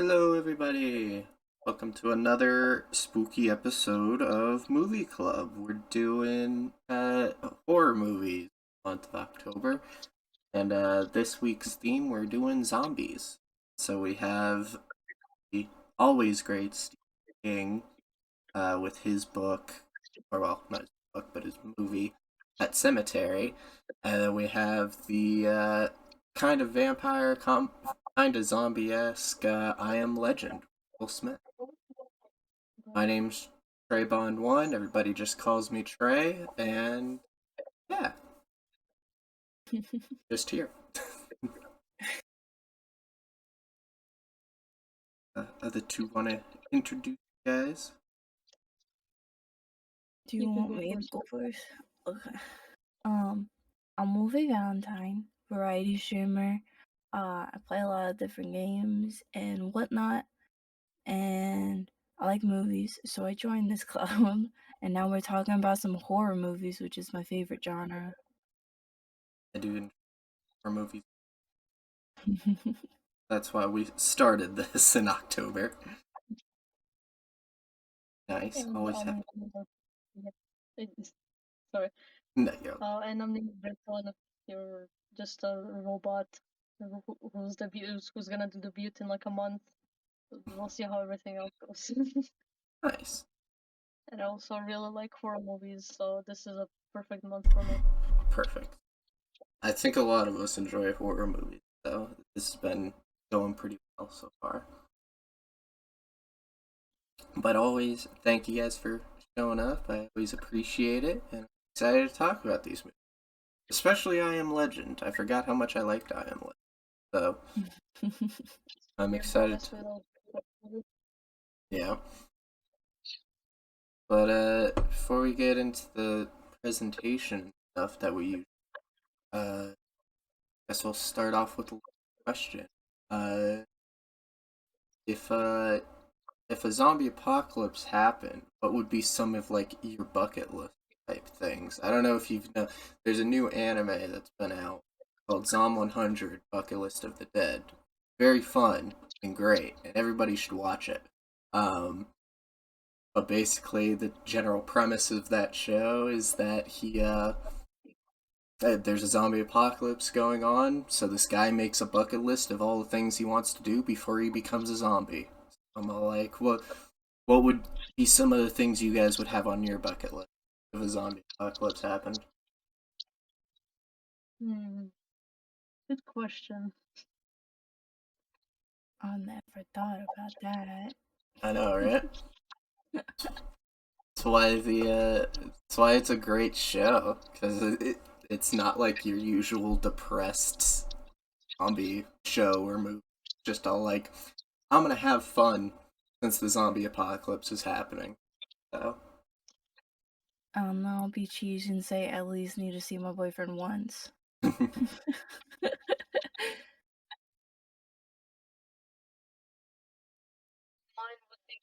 Hello, everybody. Welcome to another spooky episode of Movie Club. We're doing horror movies month of October, and this week's theme we're doing zombies. So we have the always great Stephen King with his book, or well, not his book, but his movie, Pet Semetary. And then we have the kind of vampire, kind of zombie-esque I Am Legend, Will Smith. My name's Trey Bond One. Everybody just calls me Trey, and yeah, just here. Other two want to introduce you guys. Do you want me to go first? Okay. I'm Movie Valentine, variety streamer. I play a lot of different games and whatnot, and I like movies, so I joined this club. And now we're talking about some horror movies, which is my favorite genre. I do horror movies. That's why we started this in October. Nice. And Always have. yeah, it's, sorry. No, yo. And I'm named Berto, and you're just a robot who's gonna do debut in like a month. We'll see how everything else goes. Nice. And I also really like horror movies, so this is a perfect month for me. Perfect. I think a lot of us enjoy horror movies, so this has been going pretty well so far. But always, thank you guys for showing up. I always appreciate it, and I'm excited to talk about these movies. Especially I Am Legend. I forgot how much I liked I Am Legend. So, I'm excited to... Yeah. But, before we get into the presentation stuff that we use, I guess we'll start off with a question. If a zombie apocalypse happened, what would be some of like your bucket list type things? I don't know if you've know. There's a new anime that's been out called Zom 100 Bucket List of the Dead. Very fun and great, and everybody should watch it. But basically, the general premise of that show is that there's a zombie apocalypse going on, so this guy makes a bucket list of all the things he wants to do before he becomes a zombie. I'm all like, what would be some of the things you guys would have on your bucket list if a zombie apocalypse happened? Good question. I never thought about that. I know, right? That's why it's a great show, because it's not like your usual depressed zombie show or movie. Just all like, I'm gonna have fun since the zombie apocalypse is happening. So I'll be cheesy and say at least need to see my boyfriend once. Mine would be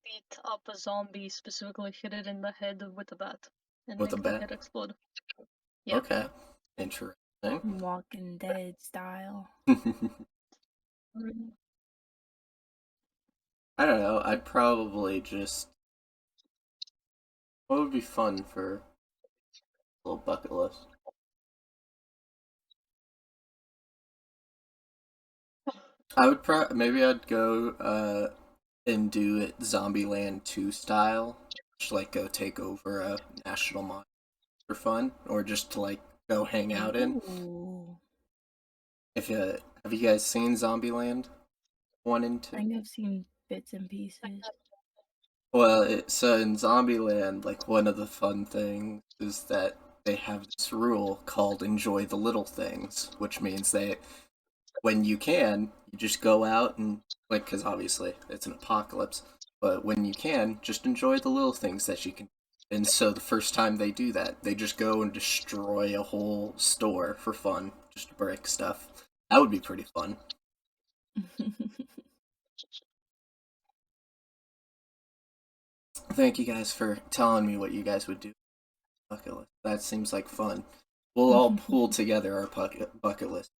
beat up a zombie, specifically hit it in the head with a bat, and with a make the bat. head explode. Yeah. Okay, interesting. Walking Dead style. I don't know. I'd probably just. What would be fun for a little bucket list? I would maybe I'd go and do it Zombieland 2 style. Just like go take over a national mall for fun, or just to like go hang out in. Ooh. If have you guys seen Zombieland 1 and 2? I think I've seen bits and pieces. Well, so in Zombieland, like one of the fun things is that they have this rule called enjoy the little things, which means when you can, you just go out and, like, because obviously it's an apocalypse, but when you can, just enjoy the little things that you can. And so the first time they do that, they just go and destroy a whole store for fun, just to break stuff. That would be pretty fun. Thank you guys for telling me what you guys would do. Bucket list. That seems like fun. We'll all pool together our bucket list.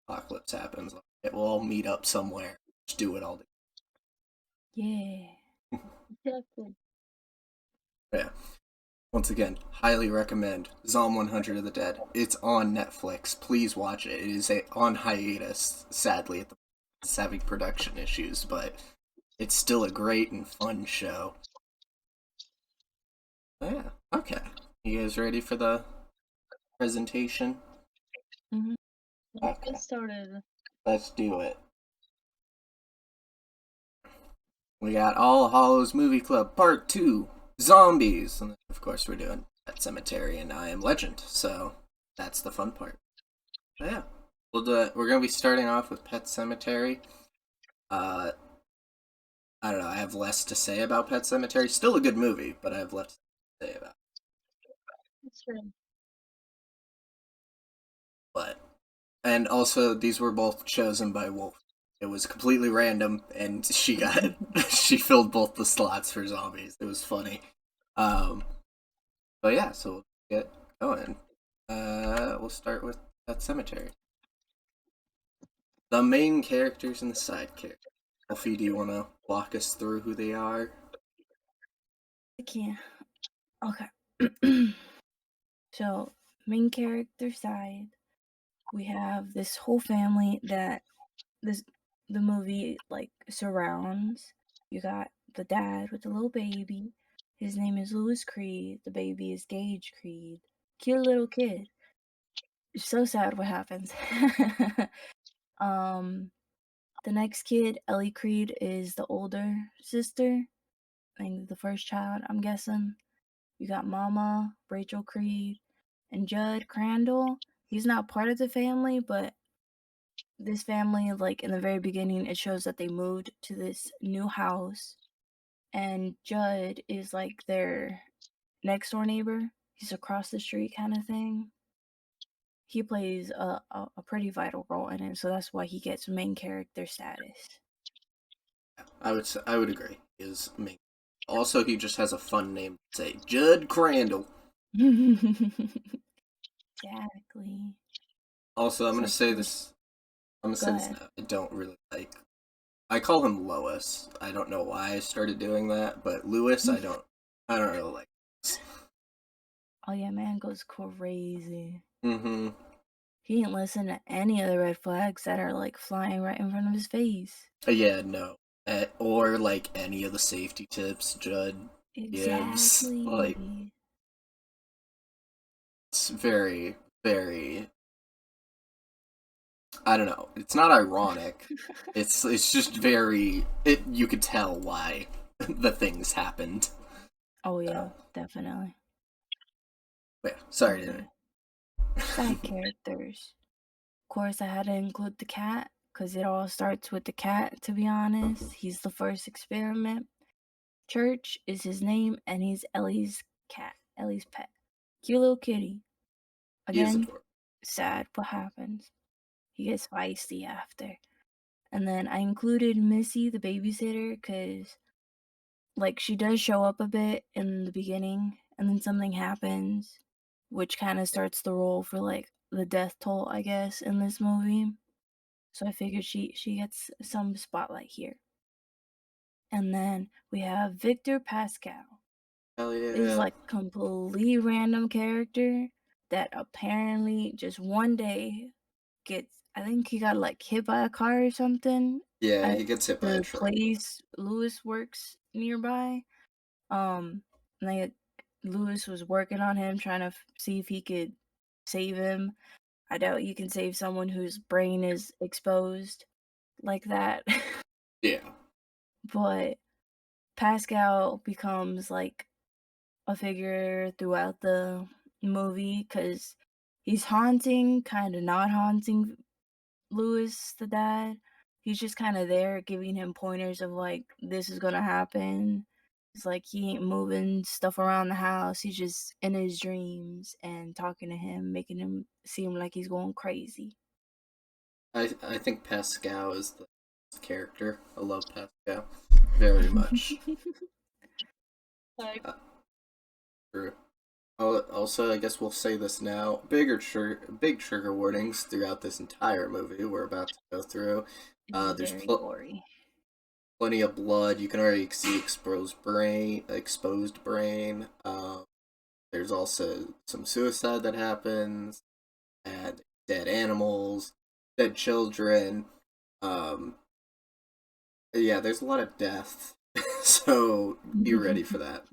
Apocalypse happens. We'll all meet up somewhere just do it all together. Yeah. Exactly. Yeah. Once again, highly recommend Psalm 100 of the Dead. It's on Netflix. Please watch it. It is on hiatus, sadly, it's having production issues, but it's still a great and fun show. Yeah, okay. You guys ready for the presentation? Mm-hmm. Let's Okay. get started. Let's do it. We got All Hallows Movie Club Part 2, Zombies. And of course, we're doing Pet Semetary and I Am Legend, so that's the fun part. But yeah, we're going to be starting off with Pet Semetary. I don't know, I have less to say about Pet Semetary. Still a good movie, but I have less to say about it. That's right. But, and also, these were both chosen by Wolf. It was completely random, and she filled both the slots for zombies. It was funny. But yeah, so we'll get going. We'll start with Pet Semetary. The main characters and the side characters. Elfie, do you want to walk us through who they are? I can't. Okay. So, main character side, we have this whole family that the movie like surrounds. You got the dad with the little baby. His name is Louis Creed. The baby is Gage Creed. Cute little kid. It's so sad what happens. um, the next kid, Ellie Creed, is the older sister. I think the first child, I'm guessing. You got Mama, Rachel Creed, and Judd Crandall. He's not part of the family, but this family, like in the very beginning, it shows that they moved to this new house, and Judd is like their next door neighbor. He's across the street kind of thing. He plays a pretty vital role in it, so that's why he gets main character status. I would agree. Is main. Also, he just has a fun name to say, Judd Crandall. Exactly. Also, I'm So gonna say first, this. I'm gonna go say this ahead. now. I don't really like. I call him Lois. I don't know why I started doing that, but Lewis, I don't. I don't really like. Oh yeah, man goes crazy. Mm-hmm. He didn't listen to any of the red flags that are like flying right in front of his face. Yeah, no. Or like any of the safety tips Judd gives. Like, Exactly. it's very, very. I don't know. It's not ironic. It's just very. You could tell why the things happened. Oh yeah, definitely. Yeah, sorry to. Okay. Side characters. Of course, I had to include the cat because it all starts with the cat. To be honest, he's the first experiment. Church is his name, and he's Ellie's cat, Ellie's pet. Cute little kitty. He is Again, adorable. sad what happens. He gets feisty after. And then I included Missy, the babysitter, because like she does show up a bit in the beginning, and then something happens, which kind of starts the role for like the death toll, I guess, in this movie. So I figured she gets some spotlight here. And then we have Victor Pascal. Hell This is yeah. like completely random character that apparently just one day gets, I think he got like hit by a car or something Yeah, at he gets hit by a the truck. place Lewis works nearby. And like Lewis was working on him, trying to see if he could save him. I doubt you can save someone whose brain is exposed like that. Yeah. But Pascal becomes like a figure throughout the movie because he's haunting, kind of not haunting Lewis, the dad. He's just kind of there giving him pointers of like, this is gonna happen. It's like he ain't moving stuff around the house. He's just in his dreams and talking to him, making him seem like he's going crazy. I think Pascal is the character. I love Pascal very much. Like, True. Also, I guess we'll say this now. Big trigger warnings throughout this entire movie we're about to go through. It's There's very gory. plenty of blood. You can already see exposed brain. There's also some suicide that happens, and dead animals, dead children. Um, yeah, there's a lot of death, so be ready for that.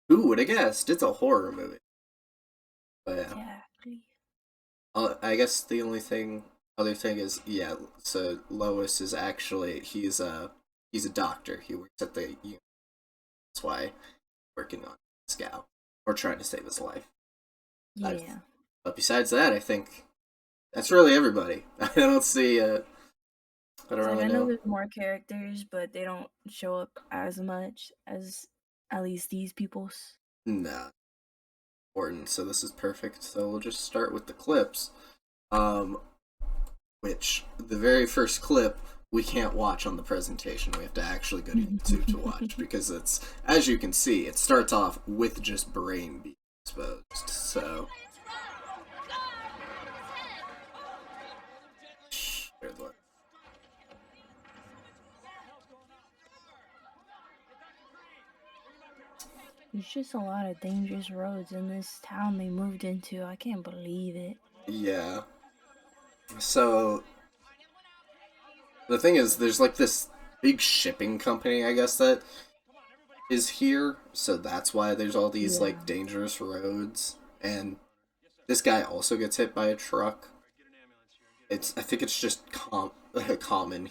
Who would have guessed? It's a horror movie. But yeah. Exactly. I guess the other thing is, yeah. So Lois is actually he's a doctor. He works at the that's why working on Scout or trying to save his life. Yeah. But besides that, I think that's really everybody. I don't see. I don't It's like really I know know. there's more characters, but they don't show up as much as at least these people's. Nah, important. So this is perfect. So we'll just start with the clips. Which the very first clip we can't watch on the presentation. We have to actually go to YouTube to watch because it's, as you can see, it starts off with just brain being exposed. So there's what. There's just a lot of dangerous roads in this town they moved into. I can't believe it. Yeah. So the thing is, there's like this big shipping company, I guess, that is here. So that's why there's all these Yeah. like dangerous roads. And this guy also gets hit by a truck. I think it's just common.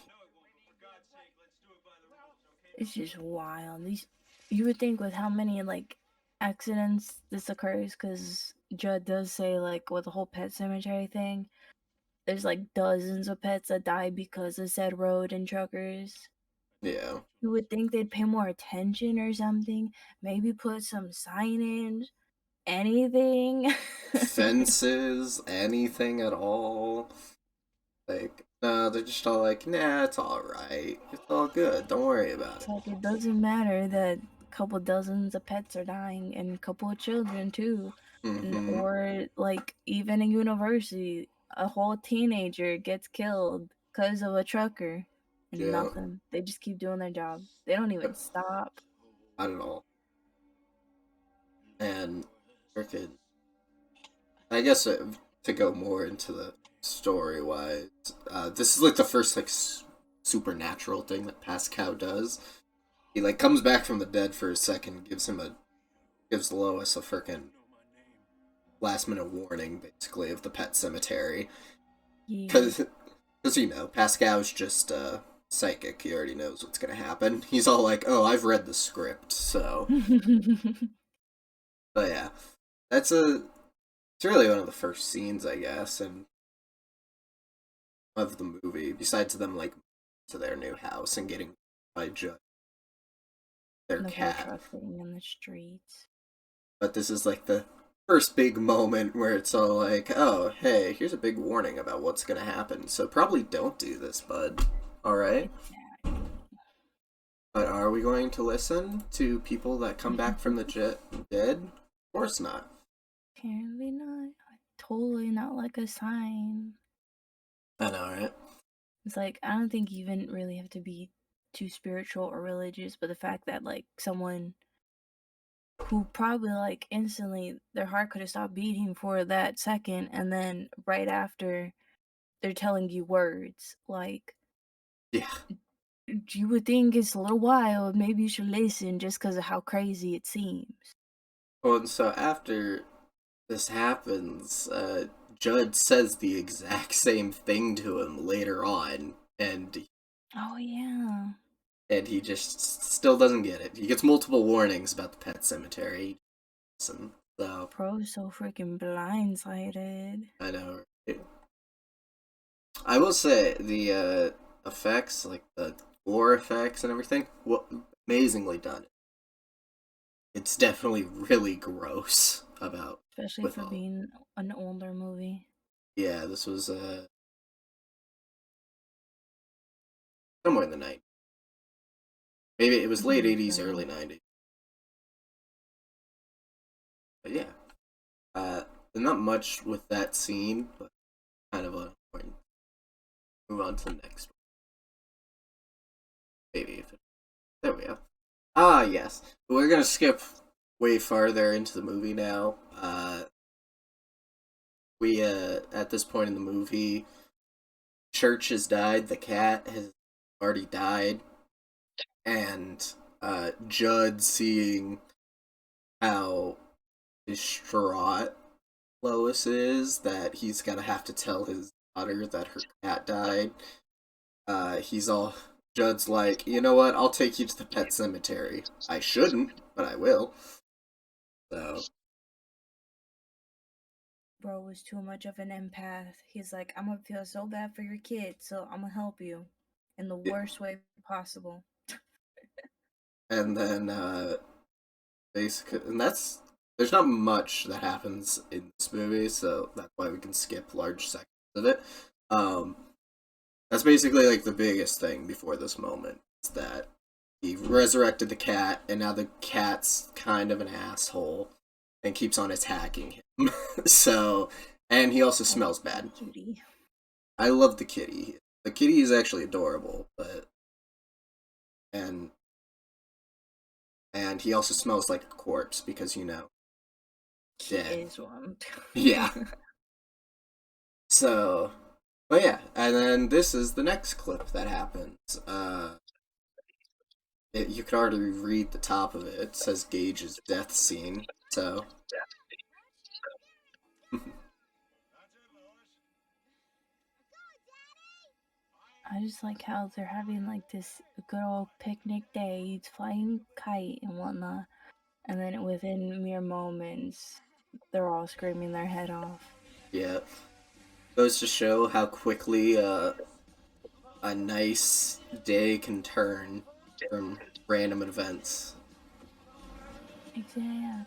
It's just wild. You would think with how many like accidents this occurs, because Judd does say like with the whole Pet Cemetery thing, there's like dozens of pets that die because of said road and truckers. Yeah. You would think they'd pay more attention or something. Maybe put some signage, anything. Fences, anything at all. Like, no, they're just all like, nah, it's alright. It's all good. Don't worry about It's it. like it doesn't matter that a couple dozens of pets are dying and a couple of children too. Mm-hmm. Or like even a university, a whole teenager gets killed because of a trucker and Yeah. nothing. They just keep doing their job. They don't even Yep. stop. Not at all. And freaking, I guess to go more into the story wise, this is like the first like supernatural thing that Pascal does. He like comes back from the dead for a second, gives Lois a freaking last minute warning, basically, of the Pet Semetary. Yeah. Because Pascal's just psychic. He already knows what's gonna happen. He's all like, "Oh, I've read the script." So, but yeah, that's it's really one of the first scenes, I guess, and of the movie. Besides them like to their new house and getting by Judd, their The whole cat. truck thing in the streets. But this is like the first big moment where it's all like, "Oh, hey, here's a big warning about what's gonna happen. So probably don't do this, bud. All right." Exactly. But are we going to listen to people that come back from the dead? Of course not. Apparently not. Totally not like a sign. I know, right? It's like I don't think you even really have to be too spiritual or religious, but the fact that like someone who probably like instantly their heart could have stopped beating for that second, and then right after they're telling you words like Yeah. you would think it's a little wild, maybe you should listen just because of how crazy it seems. Well, and so after this happens, Judd says the exact same thing to him later on, Oh yeah. and he just still doesn't get it. He gets multiple warnings about the Pet Cemetery, and so Bro's so freaking blindsided. I know. I will say the effects, like the gore effects and everything, amazingly done. It's definitely really gross about Especially with for all. being an older movie. Yeah, this was somewhere in the 90s. Maybe it was I late believe 80s, so. early 90s. But yeah, uh, not much with that scene, but kind of a point. Move on to the next one. Maybe if it There we go. Ah, yes. We're gonna skip way farther into the movie now. We at this point in the movie, Church has died. The cat has already died, and Judd, seeing how distraught Lois is, that he's gonna have to tell his daughter that her cat died. He's all Judd's like, you know what? I'll take you to the pet cemetery. I shouldn't, but I will. So Bro was too much of an empath. He's like, I'm gonna feel so bad for your kid, so I'm gonna help you in the worst way possible. and then basically, and there's not much that happens in this movie, so that's why we can skip large sections of it. Um, that's basically like the biggest thing before this moment is that he resurrected the cat, and now the cat's kind of an asshole and keeps on attacking him. So, and he also smells bad. Cutie. I love the kitty. The kitty is actually adorable, but and he also smells like a corpse because dead. He is one. Yeah. So, but yeah, and then this is the next clip that happens. You can already read the top of it. It says Gage's death scene. So, I just like how they're having like this good old picnic day. He's flying kite and whatnot, and then within mere moments, they're all screaming their head off. yeah, goes to show how quickly a nice day can turn from random events. Exactly.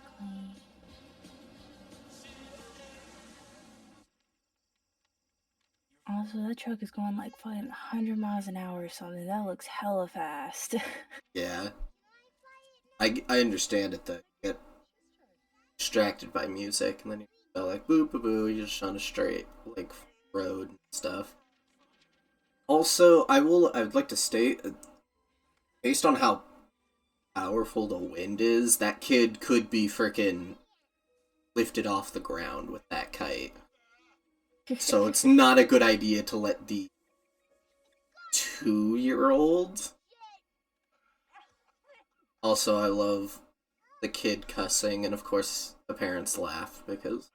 Also, that truck is going like fucking 100 miles an hour or something. That looks hella fast. Yeah, I understand it though. You get distracted by music, and then you go like boo boo boo. You're just on a straight like road and stuff. Also, I'd like to state, based on how powerful the wind is, that kid could be freaking lifted off the ground with that kite. So it's not a good idea to let the 2-year-old. Also, I love the kid cussing, and of course the parents laugh because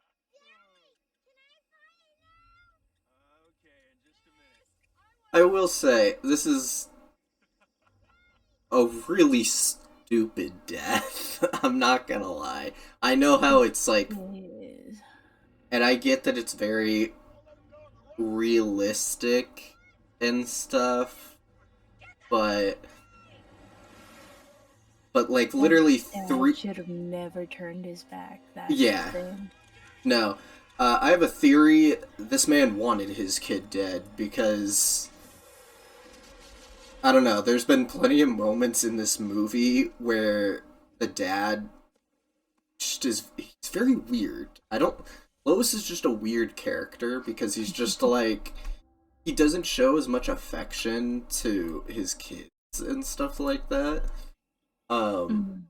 I will say this is a really stupid death. I'm not gonna lie. I know how it's like, Yes. and I get that it's very realistic and stuff, but like literally Dad three. should have never turned his back. That's Yeah, the thing. no. I have a theory. This man wanted his kid dead because I don't know. There's been plenty of moments in this movie where the dad just he's very weird. I don't Lois is just a weird character because he's just like he doesn't show as much affection to his kids and stuff like that. Mm.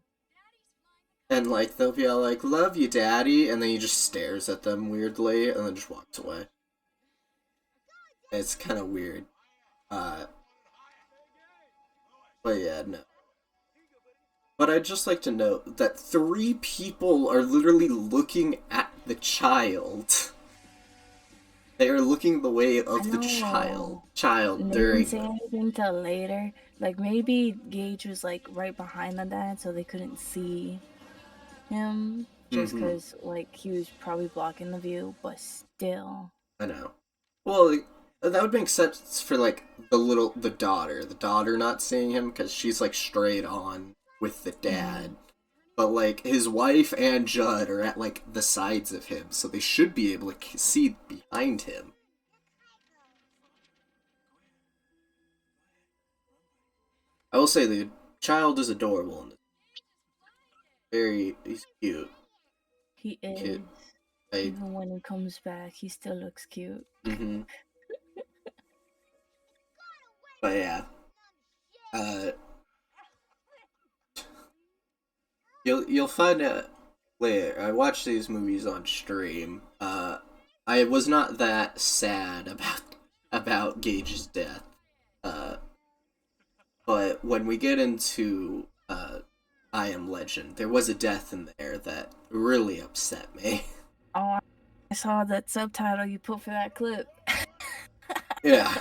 And like they'll be all like, "Love you, daddy," and then he just stares at them weirdly and then just walks away. It's kind of weird. Uh but yeah, no. But I'd just like to note that 3 people are literally looking at the child. They are looking the way of the child. They During didn't say anything till later. Like maybe Gage was like right behind the dad, so they couldn't see him. Just because like he was probably blocking the view, but still. I know. Well, like, that would make sense for like the daughter not seeing him because she's like straight on with the dad. But like his wife and Judd are at like the sides of him, so they should be able to see behind him. I will say the child is adorable and he's cute. He is. Cute. Even when he comes back, he still looks cute. But yeah. You'll find out later. I watched these movies on stream. I was not that sad about Gage's death. Uh, but when we get into I Am Legend, there was a death in there that really upset me. Oh, I saw that subtitle you put for that clip. Yeah.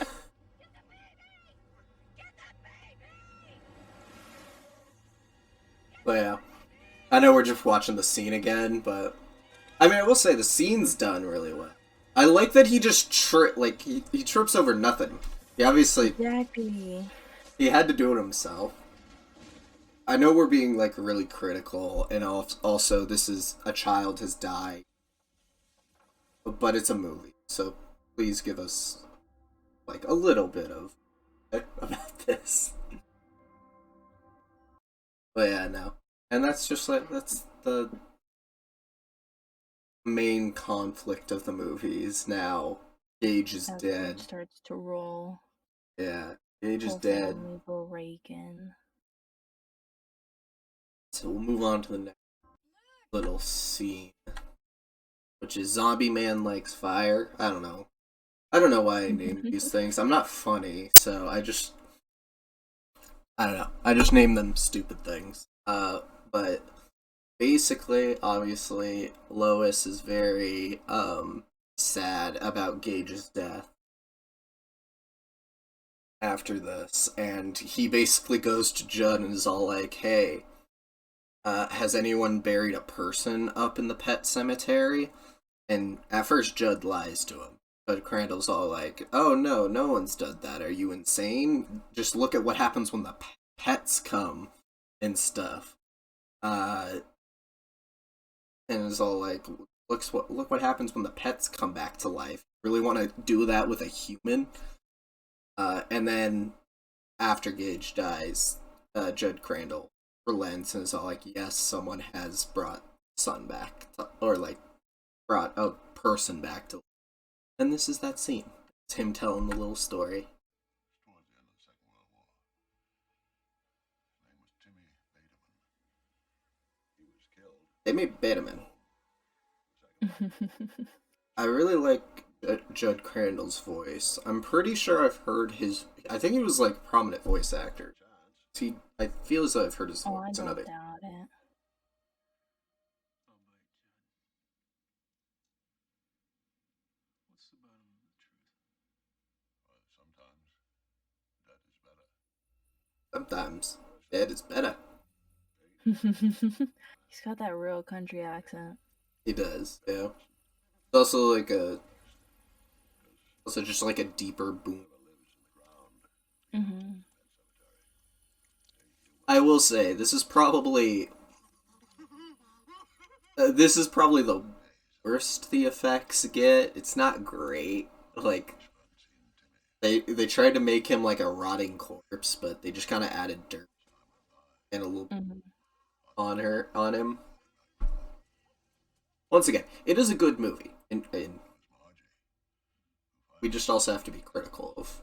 But yeah, I know we're just watching the scene again, but I mean, I will say the scene's done really well. I like that he just he trips over nothing. He obviously Exactly. he had to do it himself. I know we're being like really critical, and also this is a child has died, but it's a movie, so please give us like a little bit of about this. But yeah, no, and that's just like that's the main conflict of the movies now. Gage is As dead. it starts to roll. Yeah, Gage is Whole dead. family breaking. So we'll move on to the next little scene, which is Zombie Man Likes Fire. I don't know. I don't know why I named these things. I'm not funny, so I don't know. I just name them stupid things. But basically, obviously, Lois is very sad about Gage's death after this, and he basically goes to Judd and is all like, "Hey, has anyone buried a person up in the Pet Semetary?" And at first, Judd lies to him. But Crandall's all like, "Oh no, no one's done that. Are you insane? Just look at what happens when the pets come and stuff." And it's all like, look what happens when the pets come back to life. Really want to do that with a human?" And then after Gage dies, Judd Crandall relents and is all like, "Yes, someone has brought son back, or like brought a person back to life." And this is that scene. It's him telling the little story. They made Betterman. I really like Judd Crandall's voice. I'm pretty sure I've heard his. I think he was like a prominent voice actor. I feel as though I've heard his Oh, I voice in don't other. doubt it. Sometimes dead is better. He's got that real country accent. He does. Yeah. It's also just like a deeper boom. Mm-hmm. I will say this is probably the worst the effects get. It's not great. Like they tried to make him like a rotting corpse, but they just kind of added dirt and a little Mm-hmm. on him. Once again, it is a good movie, and we just also have to be critical of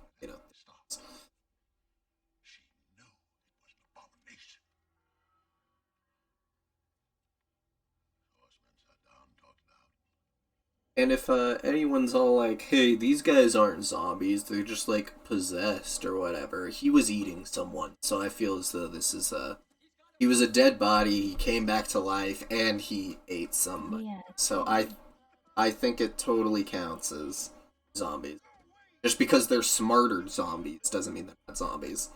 And if anyone's all like, "Hey, these guys aren't zombies; they're just like possessed or whatever," he was eating someone, so I feel as though this is he was a dead body. He came back to life, and he ate somebody. Yeah. So I think it totally counts as zombies. Just because they're smarter zombies doesn't mean they're not zombies.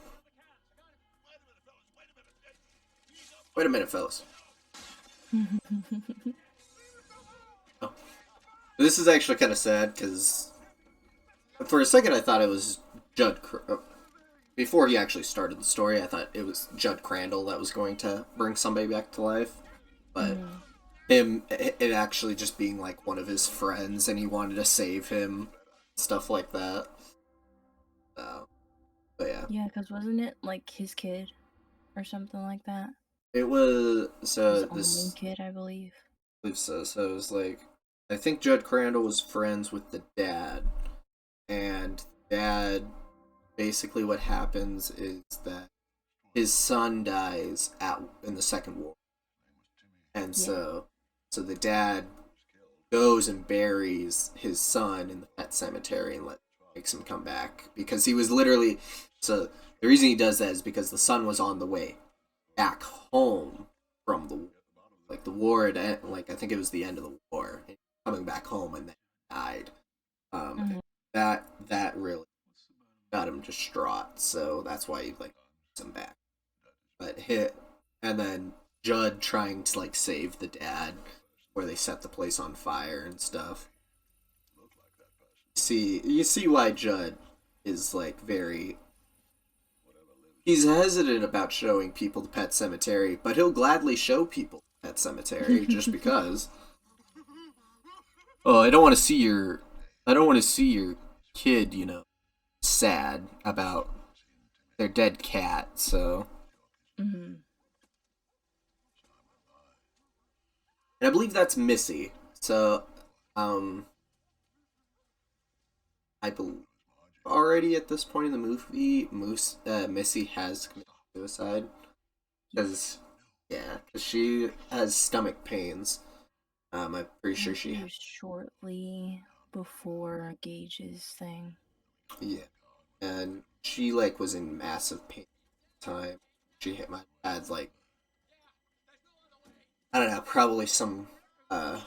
Wait a minute, fellas. Oh. This is actually kind of sad because for a second I thought it was before he actually started the story. I thought it was Judd Crandall that was going to bring somebody back to life, but it actually just being like one of his friends, and he wanted to save him, stuff like that. But yeah. Yeah, because wasn't it like his kid or something like that? It was His only kid, I believe. I believe so. So it was like I think Judd Crandall was friends with the dad, and dad basically what happens is that his son dies in the Second War, And Yeah. so the dad goes and buries his son in the pet cemetery and makes him come back because he was literally so the reason he does that is because the son was on the way back home from the war at like I think it was the end of the war, coming back home and then died. Mhm. That really got him distraught, so that's why he like brings him back. But hit and then Judd trying to like save the dad where they set the place on fire and stuff. You see why Judd is like very he's hesitant about showing people the Pet Cemetery, but he'll gladly show people the Pet Cemetery just because. Oh, I don't want to see your kid, sad about their dead cat. So, Mhm. and I believe that's Missy. So, um, I believe already at this point in the movie, Missy has committed suicide because, yeah, because she has stomach pains. I'm pretty I sure think she, it was shortly before Gage's thing. yeah, and she like was in massive pain at the time. She hit my dad's like I don't know, probably some uh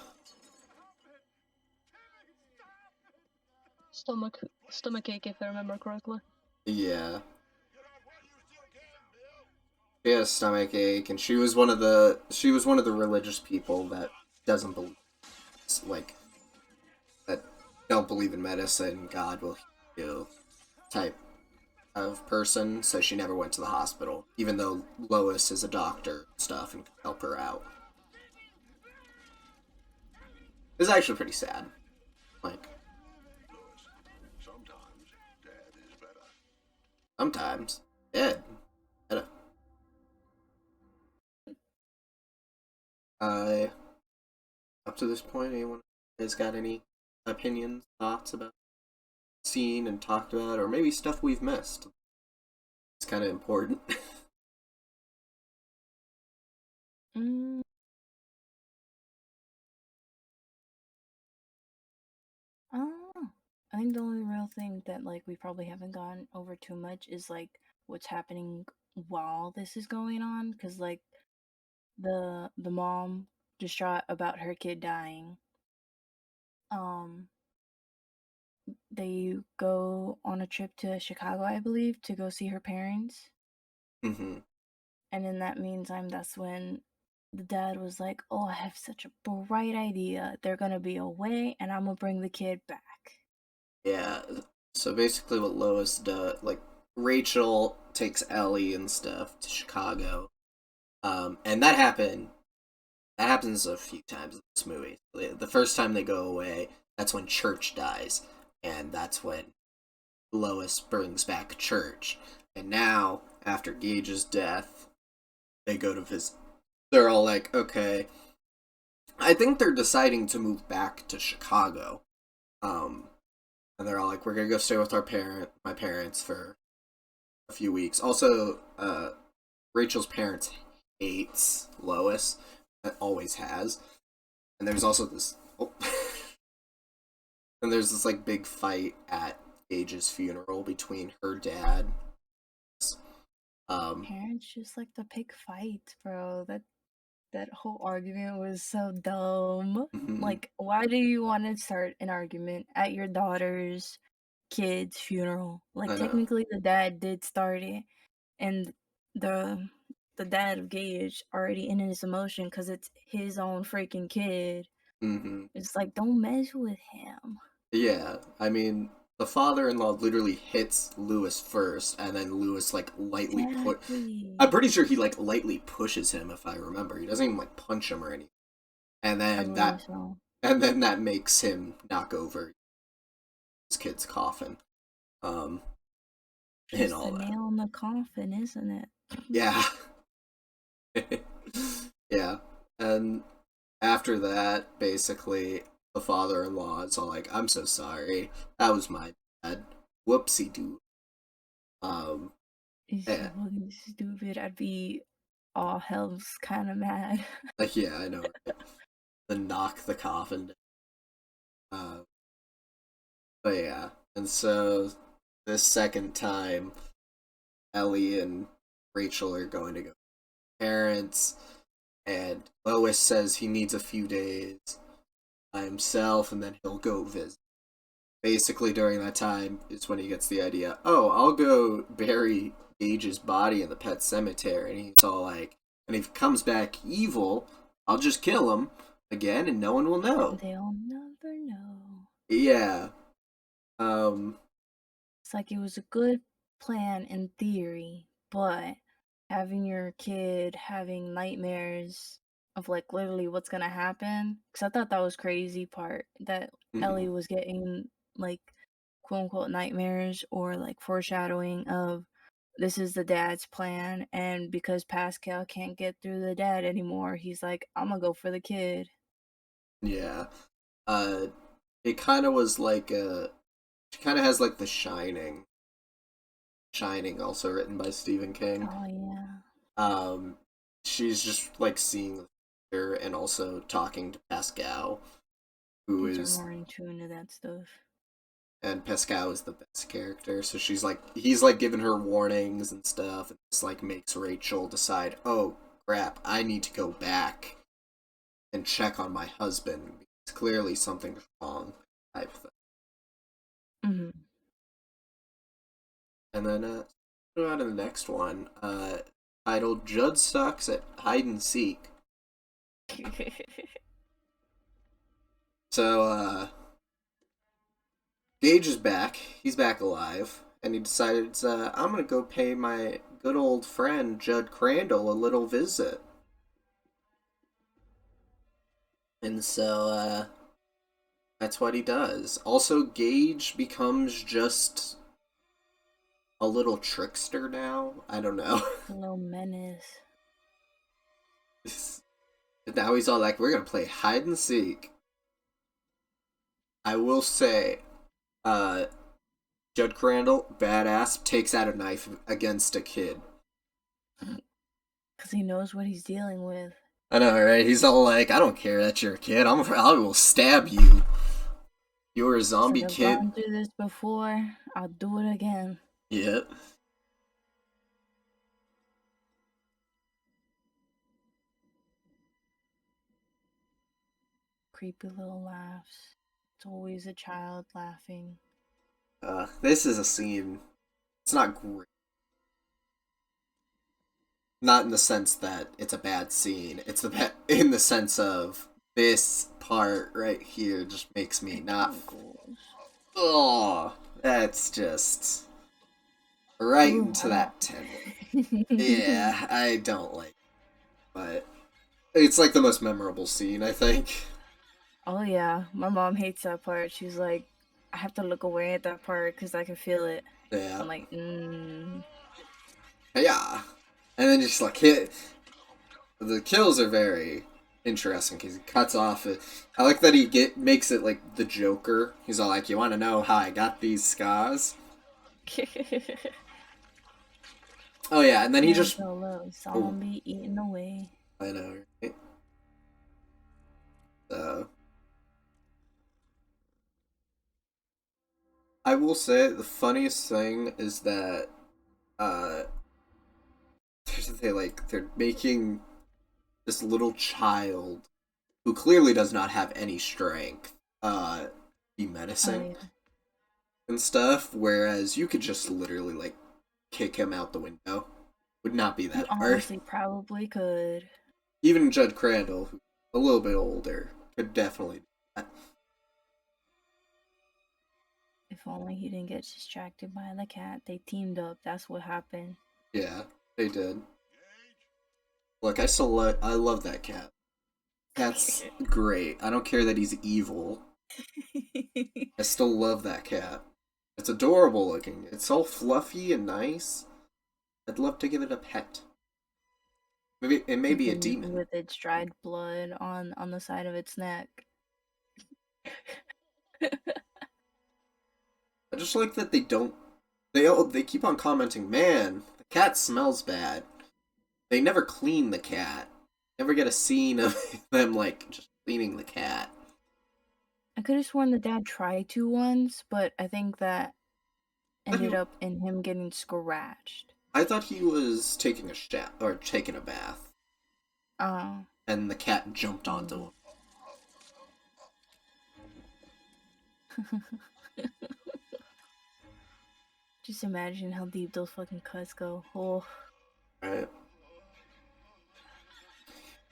Stomach ache, if I remember correctly. yeah. She had a stomach ache and she was one of the religious people that doesn't believe like that don't believe in medicine, God will heal you type of person, so she never went to the hospital, even though Lois is a doctor and stuff and can help her out. It's actually pretty sad. Like sometimes dead. Uh, up to this point, anyone has got any opinions, thoughts about seen and talked about, or maybe stuff we've missed? It's kind of important. Mm, I don't know. I think the only real thing that like we probably haven't gone over too much is like what's happening while this is going on, because like the mom distraught about her kid dying. Um, they go on a trip to Chicago, I believe, to go see her parents. Mm-hmm. And in that meantime, that's when the dad was like, "Oh, I have such a bright idea. They're gonna be away, and I'm gonna bring the kid back." Yeah. So basically, what Lois does, like Rachel takes Ellie and stuff to Chicago, and that happened. That happens a few times in this movie. The first time they go away, that's when Church dies, and that's when Lois brings back Church. And now, after Gage's death, they go to visit. They're all like, okay. I think they're deciding to move back to Chicago. Um, and they're all like, we're gonna go stay with my parents for a few weeks. Also, Rachel's parents hates Lois. It always has. And there's also this. Oh, and there's this like big fight at Gage's funeral between her dad. Um, Parents just like to pick fights, bro. That whole argument was so dumb. mhm, Like, why do you want to start an argument at your daughter's kid's funeral? Like, I know. technically, the dad did start it, and the the dad of Gage already in his emotion because it's his own freaking kid. Hmm. It's like, don't mess with him. Yeah, I mean, the father-in-law literally hits Lewis first, and then Lewis like lightly put. I'm Exactly. pretty sure he like lightly pushes him, if I remember. He doesn't even like punch him or anything. And I then believe so. that makes him knock over his kid's coffin, um, and Just all a that. nail in the coffin, isn't it? Yeah, yeah. And after that, basically, the father-in-law is all like, "I'm so sorry. That was my bad. Whoopsie doo." Um, It's so and fucking stupid. all hell's kind of mad. Like, yeah, I know, right? The knock the coffin down. But yeah, and so this second time, Ellie and Rachel are going to go with parents, and Lois says he needs a few days by himself, and then he'll go visit. Basically, during that time is when he gets the idea, oh, I'll go bury Gage's body in the pet cemetery, and he's all like, and if he comes back evil, I'll just kill him again, and no one will know. They'll never know. Yeah. It's like it was a good plan in theory, but having your kid having nightmares of like literally what's gonna happen, because I thought that was crazy part that Ellie was getting like quote unquote nightmares or like foreshadowing of this is the dad's plan, and because Pascal can't get through the dad anymore, he's like, I'm gonna go for the kid. Yeah. It kind of was like she kind of has like The Shining. Shining, also written by Stephen King. Oh yeah. She's just like seeing her and also talking to Pascal, who Kids is, are more in tune to that stuff. and Pascal is the best character. So she's like, he's like giving her warnings and stuff. And this like makes Rachel decide, oh crap, I need to go back and check on my husband. Because clearly something's wrong, type of thing. Mm-hmm. And then go on to the next one, titled Judd Sucks at Hide and Seek. So, Gage is back. He's back alive. And he decides, I'm gonna go pay my good old friend Judd Crandall a little visit. And so, that's what he does. Also, Gage becomes just a little trickster now. I don't know. A little menace. Now he's all like, we're gonna play hide and seek. I will say, Judd Crandall, badass, takes out a knife against a kid. Because he knows what he's dealing with. I know, right? He's all like, I don't care that you're a kid. I will stab you. You're a zombie I've kid. gone through this before. I'll do it again. Yeah. Creepy little laughs. It's always a child laughing. This is a scene. It's not great. Not in the sense that it's a bad scene. It's in the sense of this part right here just makes me not. Oh, that's just right Ooh, into that tendon. Yeah, I don't like it, but it's like the most memorable scene, I think. Oh yeah, my mom hates that part. She's like, I have to look away at that part because I can feel it. Yeah. I'm like, Yeah. And then just like hit. The kills are very interesting because he cuts off it. I like that he makes it like the Joker. He's all like, "You want to know how I got these scars?" Oh yeah, and then he just zombie eating away. I know. Right? So I will say the funniest thing is that they're making this little child who clearly does not have any strength be menacing and stuff, whereas you could just literally like kick him out the window. Would not be that hard. Honestly, probably could. Even Judd Crandall, who's a little bit older, could definitely do that. If only he didn't get distracted by the cat. They teamed up. That's what happened. Yeah, they did. Look, I love that cat. Cat's great. I don't care that he's evil. I still love that cat. It's adorable looking. It's all fluffy and nice. I'd love to give it a pet. Maybe it may be a demon with its dried blood on the side of its neck. I just like that they keep on commenting, man, the cat smells bad. they never clean the cat. Never get a scene of them like just cleaning the cat. I could have sworn the dad tried to once, but I think that ended up in him getting scratched. I thought he was taking a shower or taking a bath, Oh. and the cat jumped onto him. Just imagine how deep those fucking cuts go. Oh. Right.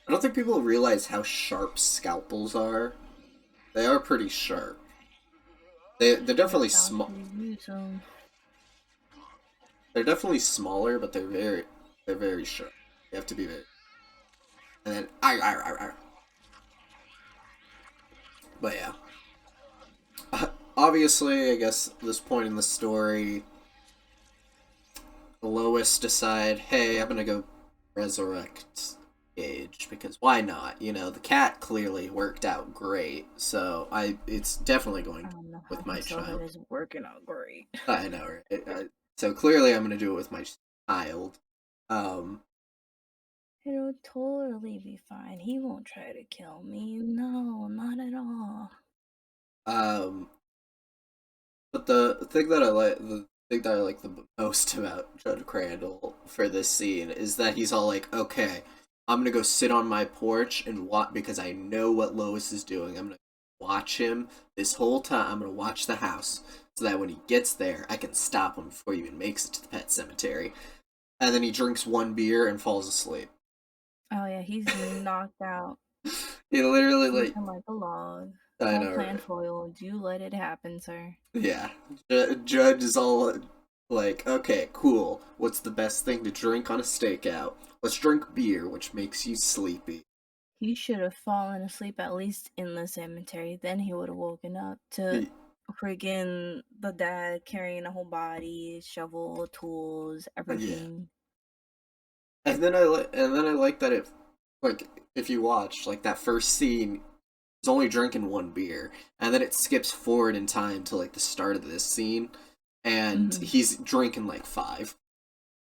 I don't think people realize how sharp scalpels are. They are pretty sharp. They're definitely small. They're definitely smaller, but they're very sharp. You have to be very. And then arr. But yeah. Obviously, I guess at this point in the story, Lois decide, hey, I'm gonna go resurrect Gage because why not? You know, the cat clearly worked out great, so it's definitely going with my child. It isn't working out great. I know, right? So clearly, I'm gonna do it with my child. It'll totally be fine. He won't try to kill me. No, not at all. But the thing that I like the most about Judd Crandall for this scene is that he's all like, okay, I'm gonna go sit on my porch and watch because I know what Lois is doing. I'm gonna watch him this whole time. I'm gonna watch the house so that when he gets there, I can stop him before he even makes it to the pet cemetery. And then he drinks one beer and falls asleep. Oh yeah, he's knocked out. He literally like a log. I All know, plan right? foil. Do let it happen, sir. Yeah, Judge is all like, okay, cool. What's the best thing to drink on a stakeout? Let's drink beer, which makes you sleepy. He should have fallen asleep at least in the cemetery. Then he would have woken up to freaking the dad carrying a whole body, shovel, tools, everything. Yeah. And then I like that it, like, if you watch like that first scene, he's only drinking one beer, and then it skips forward in time to like the start of this scene, and he's drinking like 5.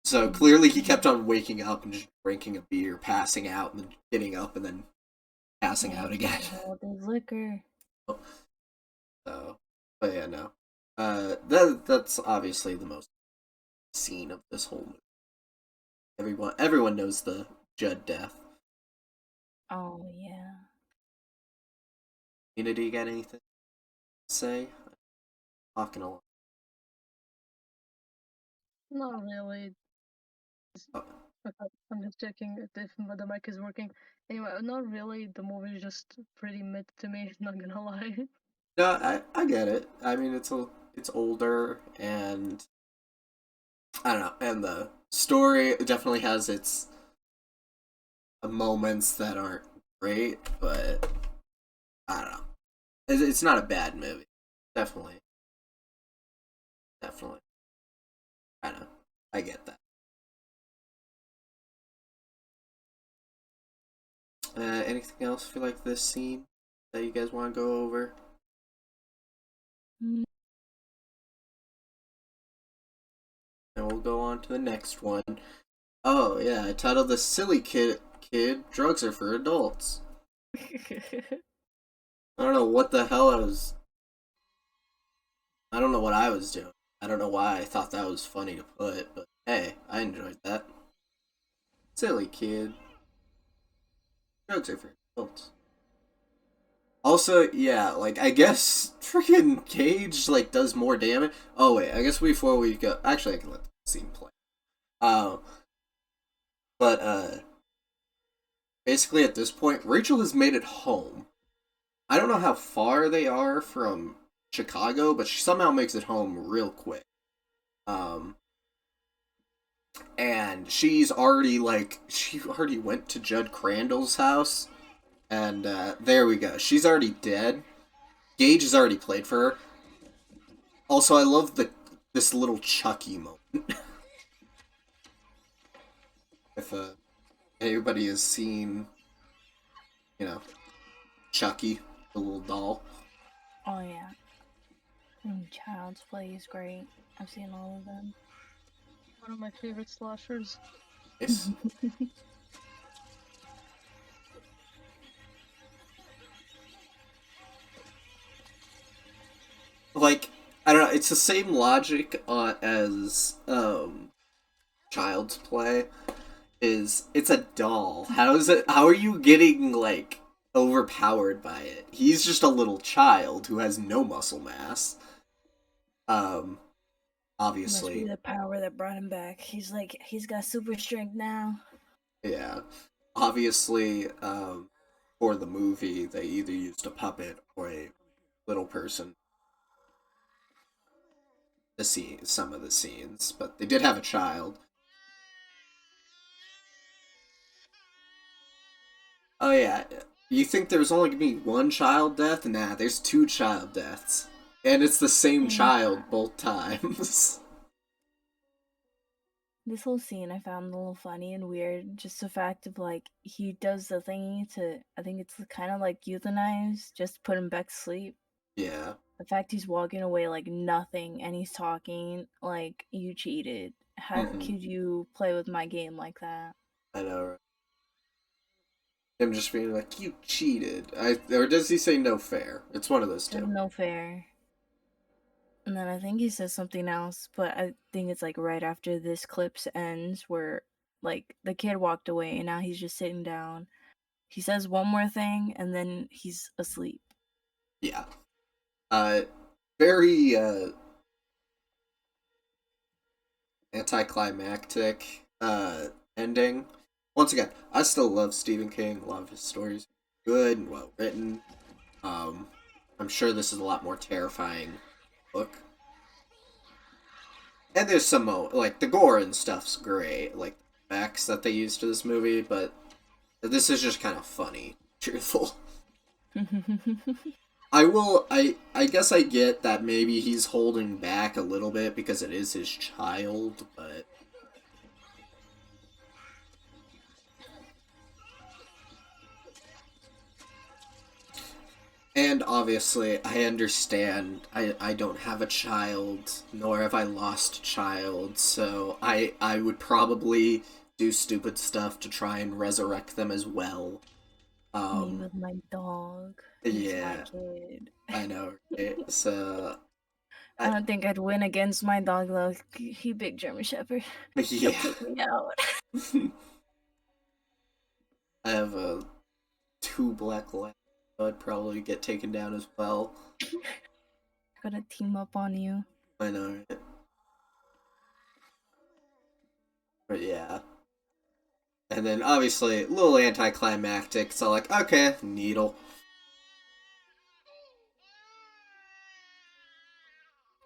So clearly he kept on waking up and just drinking a beer, passing out, and then getting up, and then passing out again. All this liquor. So, but yeah, no. That's obviously the most scene of this whole movie. Everyone knows the Judd death. Oh yeah. Nina, do you got anything to say? Talking a lot. Not really. I'm just checking if the mic is working. Anyway, not really. The movie is just pretty mid to me. Not gonna lie. No, I get it. I mean, it's older, and I don't know, and the story definitely has its moments that aren't great, but I don't know. It's not a bad movie. Definitely. I know. I get that. Anything else for like this scene that you guys want to go over? And we'll go on to the next one. Oh yeah, I titled this "Silly Kid. Drugs are for adults." I don't know what the hell I don't know what I was doing. I don't know why I thought that was funny to put, but hey, I enjoyed that. Silly kid. Drugs are for adults. Also, yeah, like, I guess freaking Cage, like, does more damage. Oh, wait, I guess before we go... Actually, I can let the scene play. But, basically at this point, Rachel has made it home. I don't know how far they are from Chicago, but she somehow makes it home real quick. And she already went to Judd Crandall's house, and there we go. She's already dead. Gage has already played for her. Also, I love this little Chucky moment. If anybody has seen, you know, Chucky, the little doll. Oh yeah. Child's Play is great. I've seen all of them. One of my favorite slashers. Nice. Like, I don't know, it's the same logic as Child's Play. It's a doll. How are you getting like overpowered by it? He's just a little child who has no muscle mass. Um Must be obviously, the power that brought him back. He's got super strength now. yeah. Obviously, for the movie they either used a puppet or a little person to see some of the scenes, but they did have a child. Oh yeah. You think there's only gonna be one child death? Nah, there's two child deaths. And it's the same Same child time. both times. This whole scene I found a little funny and weird. Just the fact of like he does the thingy to, I think it's kind of like euthanize, just put him back to sleep. Yeah. The fact he's walking away like nothing and he's talking like you cheated. How Mm-hmm. could you play with my game like that? I know, right? Him just being like, you cheated. Or does he say no fair? It's one of those There's two. no fair. And then I think he says something else, but I think it's like right after this clip ends where like the kid walked away and now he's just sitting down. He says one more thing and then he's asleep. Yeah. Very anticlimactic ending. Once again, I still love Stephen King. A lot of his stories are good and well written. I'm sure this is a lot more terrifying book. And there's some like the gore and stuff's great, like the effects that they used to this movie, but this is just kind of funny, truthful. I guess I get that maybe he's holding back a little bit because it is his child, but and obviously I understand I don't have a child, nor have I lost a child, so I would probably do stupid stuff to try and resurrect them as well. Me with my dog. He's my Yeah, kid. I know, right? So I don't think I'd win against my dog though. He big German Shepherd. He'll yeah. take me out. I have two black labs. I'd probably get taken down as well. Gonna team up on you. I know, right? But yeah. And then obviously a little anticlimactic. So like, okay, needle.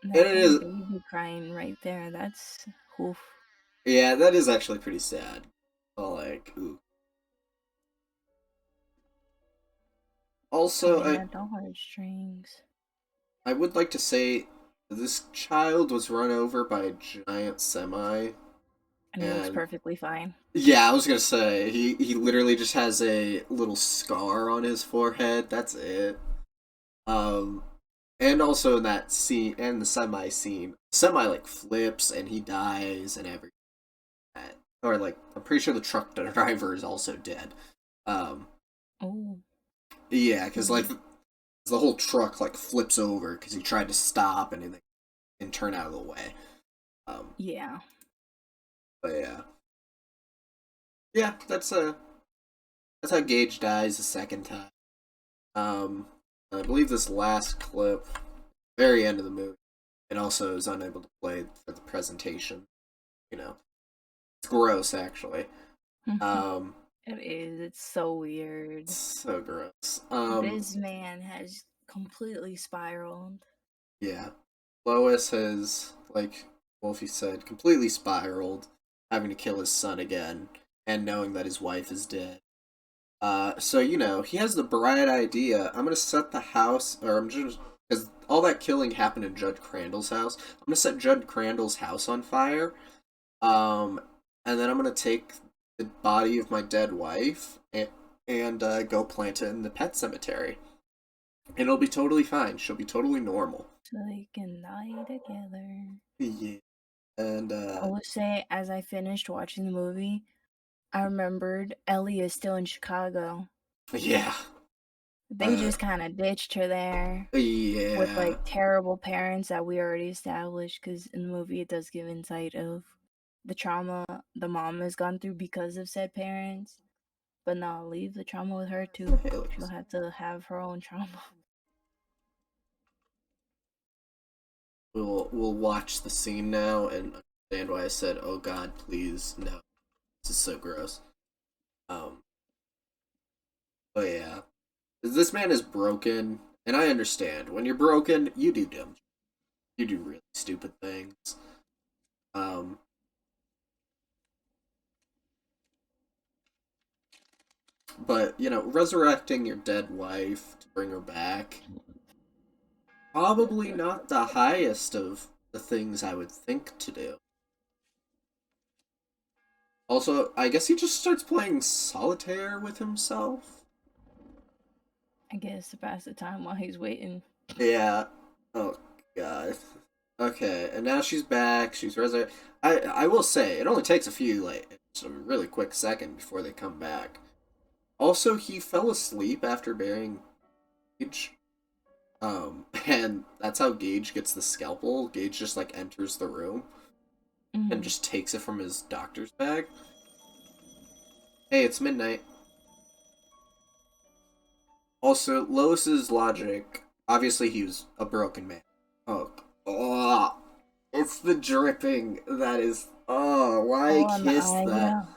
And That it whole is, baby crying right there. That's oof. yeah, that is actually pretty sad. So like, ooh. Also, Tugging at the heartstrings. I would like to say this child was run over by a giant semi. And he looks And perfectly fine. yeah, I was gonna say he literally just has a little scar on his forehead. That's it. Um, and also in that scene and the semi scene, semi like flips and he dies and everything. Or like I'm pretty sure the truck driver is also dead. Um, Oh. yeah, because like the whole truck like flips over because he tried to stop and it and turn out of the way. Yeah. But yeah, yeah, that's how Gage dies the second time. I believe this last clip, very end of the movie, it also is unable to play for the presentation. You know, it's gross actually. Um, It is. It's so weird. so gross. This man has completely spiraled. Yeah, Lois has, like Wolfie said, completely spiraled, having to kill his son again, and knowing that his wife is dead. So you know he has the bright idea. I'm gonna set the house, or I'm just because all that killing happened in Judd Crandall's house. I'm gonna set Judd Crandall's house on fire. Um, and then I'm gonna take the body of my dead wife and go plant it in the pet cemetery. And it'll be totally fine. She'll be totally normal. So they can die together. Yeah. And I will say, as I finished watching the movie, I remembered Ellie is still in Chicago. Yeah. They just kind of ditched her there with Yeah. like terrible parents that we already established. Because in the movie, it does give insight of the trauma the mom has gone through because of said parents. But no, leave the trauma with her too. She'll have to have her own trauma. We'll watch the scene now and understand why I said, "Oh God, please no, this is so gross." Um, but yeah, this man is broken, and I understand when you're broken, you do you do really stupid things. Um, but you know, resurrecting your dead wife to bring her back, probably not the highest of the things I would think to do. Also, I guess he just starts playing solitaire with himself. I guess to pass the time while he's waiting. Yeah. Oh God. Okay, and now she's back. She's resurrected. I will say it only takes a few like some really quick second before they come back. Also, he fell asleep after burying Gage. And that's how Gage gets the scalpel. Gage just like enters the room and just takes it from his doctor's bag. Hey, it's midnight. Also, Lois's logic. Obviously, he was a broken man. Oh, it's the dripping that is. Oh, why Oh, kiss I that? know.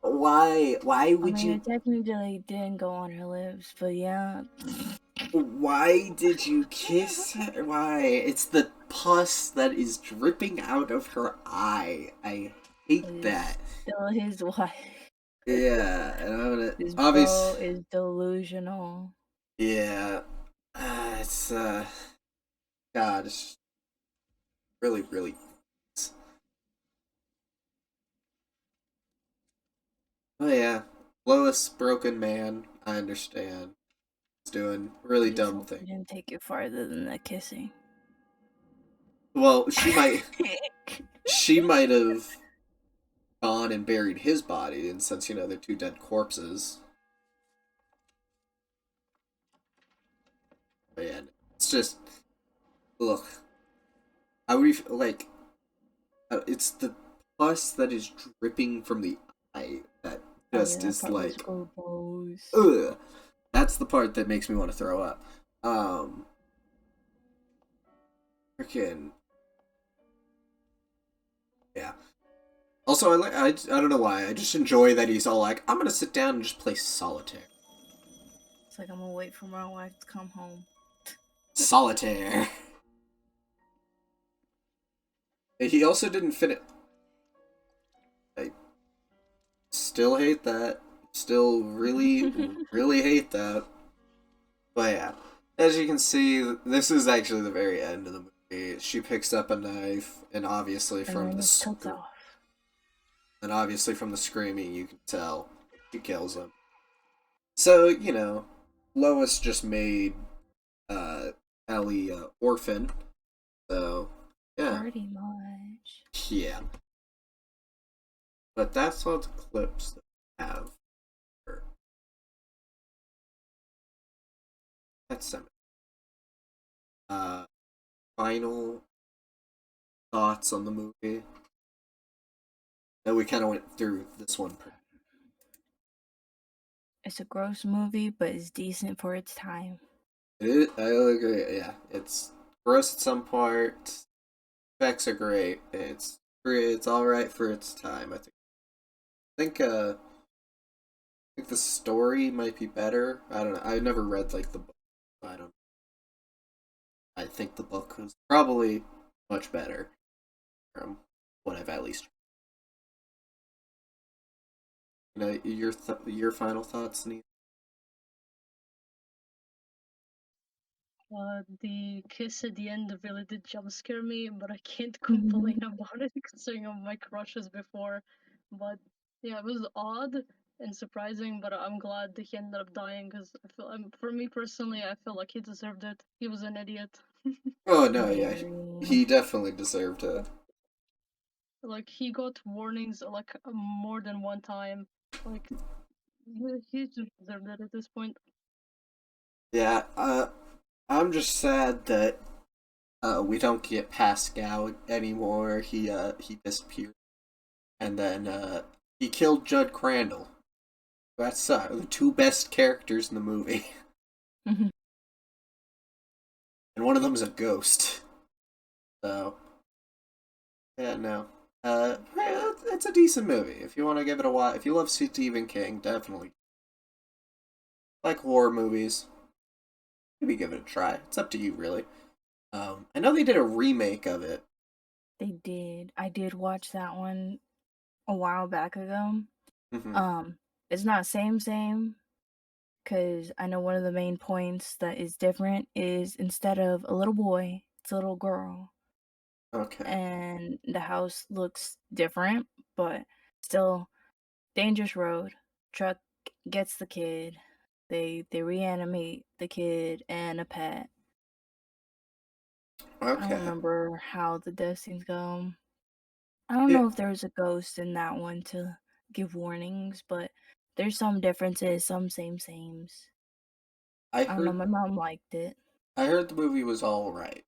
Why? Why would you? It technically didn't go on her lips, but yeah. Why did you kiss her? Why? It's the pus that is dripping out of her eye. I hate that. Still his wife. Yeah, and I'm gonna This obviously. bro is delusional. Yeah, it's God, it's really, really. Oh yeah, Lois, broken man. I understand. He's doing really I just dumb hope things. he didn't take it farther than the kissing. Well, she might have gone and buried his body, and since you know they're two dead corpses. But yeah, it's just look. I would like. It's the pus that is dripping from the eye that just is like. Ugh. That's the part that makes me want to throw up. Freaking yeah. Also, I don't know why. I just enjoy that he's all like, I'm gonna sit down and just play solitaire. It's like I'm gonna wait for my wife to come home. Solitaire. He also didn't fit it. I still hate that. Still really, really hate that. But yeah, as you can see, this is actually the very end of the movie. She picks up a knife, and obviously from the screaming, you can tell she kills him. So you know, Lois just made Ellie orphan. So yeah, pretty much. yeah. But that's all the clips that we have for Pet Semetary. Uh, final thoughts on the movie. And we kind of went through this one. It's a gross movie, but it's decent for its time. It is, I agree. Yeah, it's gross at some parts. Effects are great. It's all right for its time. I think the story might be better. I don't know. I never read like the book. I don't. I think the book was probably much better from what I've at least. You know, your final thoughts, Neil? The kiss at the end really did jump scare me, but I can't complain about it considering of my crushes before. But yeah, it was odd and surprising, but I'm glad that he ended up dying because for me personally, I feel like he deserved it. He was an idiot. Oh no, yeah, he definitely deserved it. Like he got warnings like more than one time. Like he's just deserved it at this point. Yeah, I'm just sad that we don't get Pascal anymore. He disappeared, and then he killed Judd Crandall. That's the two best characters in the movie, Mhm. and one of them is a ghost. So yeah, no. It's a decent movie. If you want to give it a watch, if you love Stephen King, definitely like horror movies. Maybe give it a try. It's up to you, really. I know they did a remake of it. They did. I did watch that one a while back ago. Mm-hmm. It's not same, because I know one of the main points that is different is instead of a little boy, it's a little girl. Okay. And the house looks different, but still dangerous road. Truck gets the kid. They reanimate the kid and a pet. I don't Okay. remember how the death scenes go. I don't Yeah, know if there was a ghost in that one to give warnings, but there's some differences, some sames. I I don't know, heard my mom liked it. I heard the movie was all right,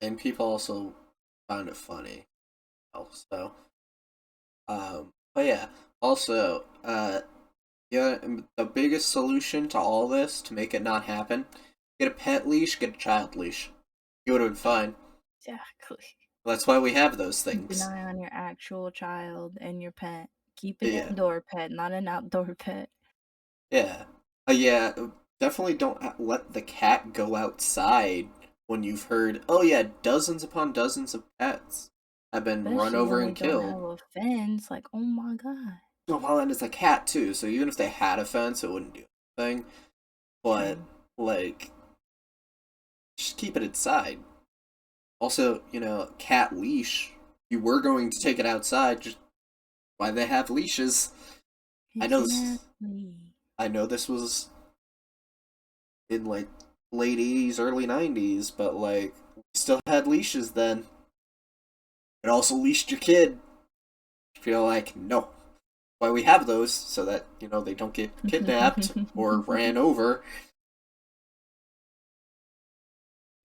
and people also found it funny. Also, but yeah. Also, yeah, the biggest solution to all this to make it not happen: get a pet leash, get a child leash. You would have been fine. Exactly. That's why we have those Keep an things. eye on your actual child and your pet. Keep an Yeah, indoor pet, not an outdoor pet. yeah, yeah. Definitely don't let the cat go outside when you've heard. Oh yeah, dozens upon dozens of pets have been run Especially over when they and don't killed. have a fence. Like, oh my god. Oh, well, and it's a cat too, so even if they had a fence, it wouldn't do anything. But True. like, just keep it inside. Also, cat leash. You were going to take it outside. Just why they have leashes? I know. Exactly. I know this was in like late '80s, early '90s, but like we still had leashes then. It also leashed your kid. I feel like no. Why we have those so that they don't get kidnapped or ran over.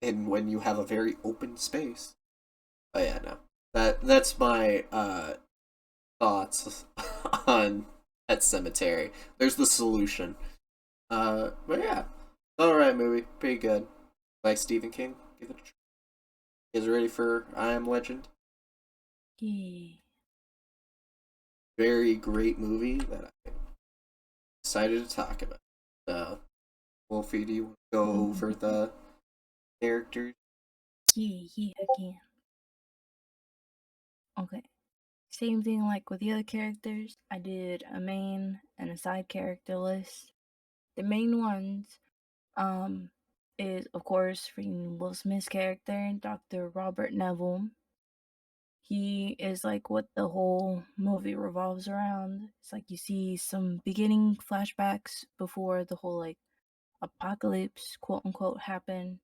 And when you have a very open space. Oh yeah, no. That's my thoughts on Pet Semetary. There's the solution. But yeah, alright movie, pretty good. Like Stephen King, give it a try. You guys ready for I Am Legend? Yeah. Very great movie that I'm excited to talk about. Wolfie, do you want to go over the characters? Yeah, I can. Okay. Same thing like with the other characters. I did a main and a side character list. The main ones, um, is of course freaking Will Smith's character, Dr. Robert Neville. He is like what the whole movie revolves around. It's like you see some beginning flashbacks before the whole like apocalypse, quote unquote, happened.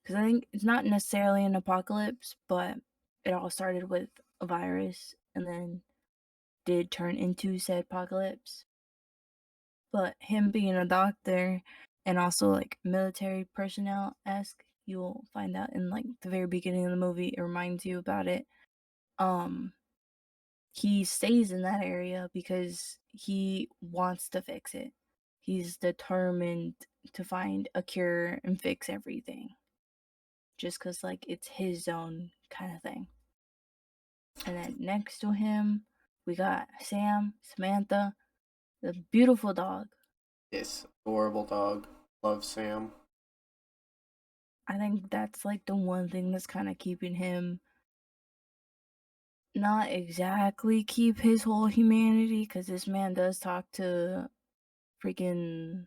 Because I think it's not necessarily an apocalypse, but it all started with a virus and then did turn into said apocalypse. But him being a doctor and also like military personnel esque, you'll find out in like the very beginning of the movie. It reminds you about it. Um, he stays in that area because he wants to fix it. He's determined to find a cure and fix everything. Just because, like, it's his zone kind of thing. And then next to him, we got Sam, Samantha, the beautiful dog. Yes, adorable dog. Love Sam. I think that's like the one thing that's kind of keeping him not exactly keep his whole humanity, because this man does talk to freaking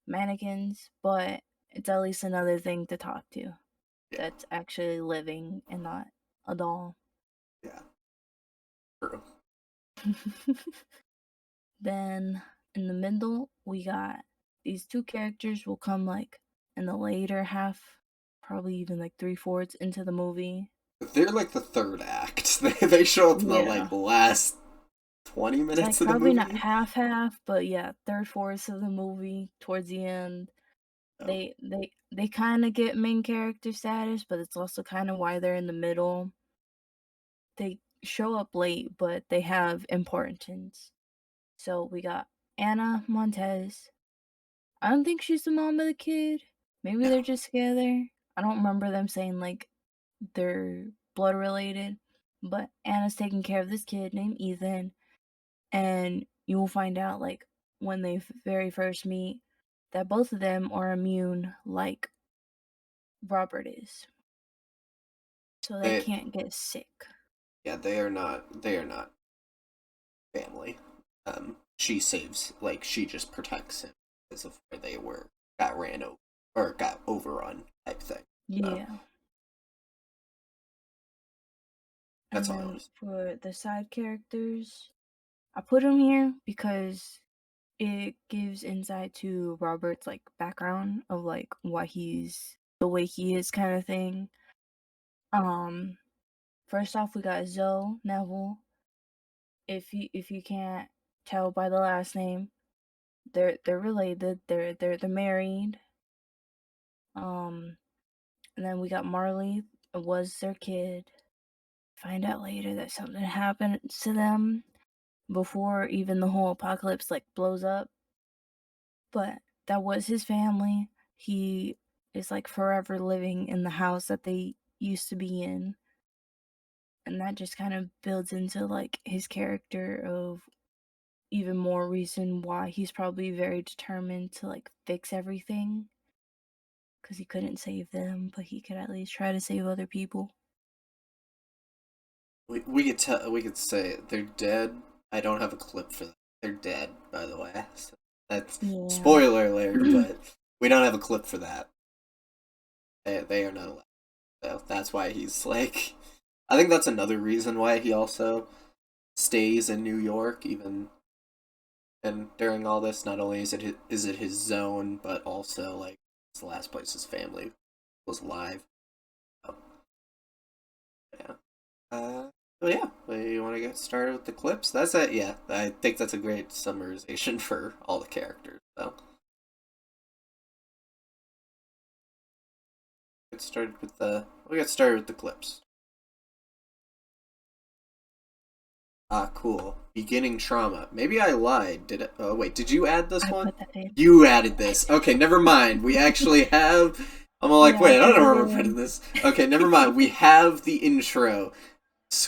mannequins, but it's at least another thing to talk to Yeah, that's actually living and not a doll. yeah, true. Then in the middle, we got these two characters will come like in the later half, probably even like three-fourths into the movie. They're like the third act. They show up in the Yeah. last 20 It's minutes like of the probably not movie. half, but yeah, third-fourths of the movie towards the end. Oh. They kind of get main character status, but it's also kind of why they're in the middle. They show up late, but they have importance. So we got Anna Montez. I don't think she's the mom of the kid. Maybe Yeah. they're just together. I don't remember them saying like they're blood related, but Anna's taking care of this kid named Ethan, and you will find out like when they very first meet that both of them are immune like Robert is. So they They can't get sick. yeah, they are not family. She saves, like, she just protects him because of where they were, got ran over, or got overrun type thing. So, Yeah. that's And all I then was. for the side characters, I put them here because it gives insight to Robert's like background of like why he's the way he is kind of thing. Um First off we got Zoe Neville. If you can't tell by the last name, they're related. They're married. Um and then we got Marley, was their kid. Find out later that something happened to them before even the whole apocalypse like blows up. But that was his family. He is like forever living in the house that they used to be in. And that just kind of builds into like his character of even more reason why he's probably very determined to like fix everything because he couldn't save them, but he could at least try to save other people. We could say they're dead. I don't have a clip for that. They're dead, by the way. So that's Yeah. spoiler alert, but we don't have a clip for that. They are not allowed. So that's why he's like. I think that's another reason why he also stays in New York, even and during all this. Not only is it his zone, but also like it's the last place his family was alive. So, yeah. Well, yeah. You want to get started with the clips? That's it. Yeah, I think that's a great summarization for all the characters. So, get started with the. We'll get started with the clips. Ah, cool. Beginning trauma. Maybe I lied. Did it? Oh, wait. Did you add this I one? put that in. You added this. Okay, never mind. We actually have. I'm all like, Yeah, I wait, I put don't that remember putting in. this. Okay, never mind. We have the intro.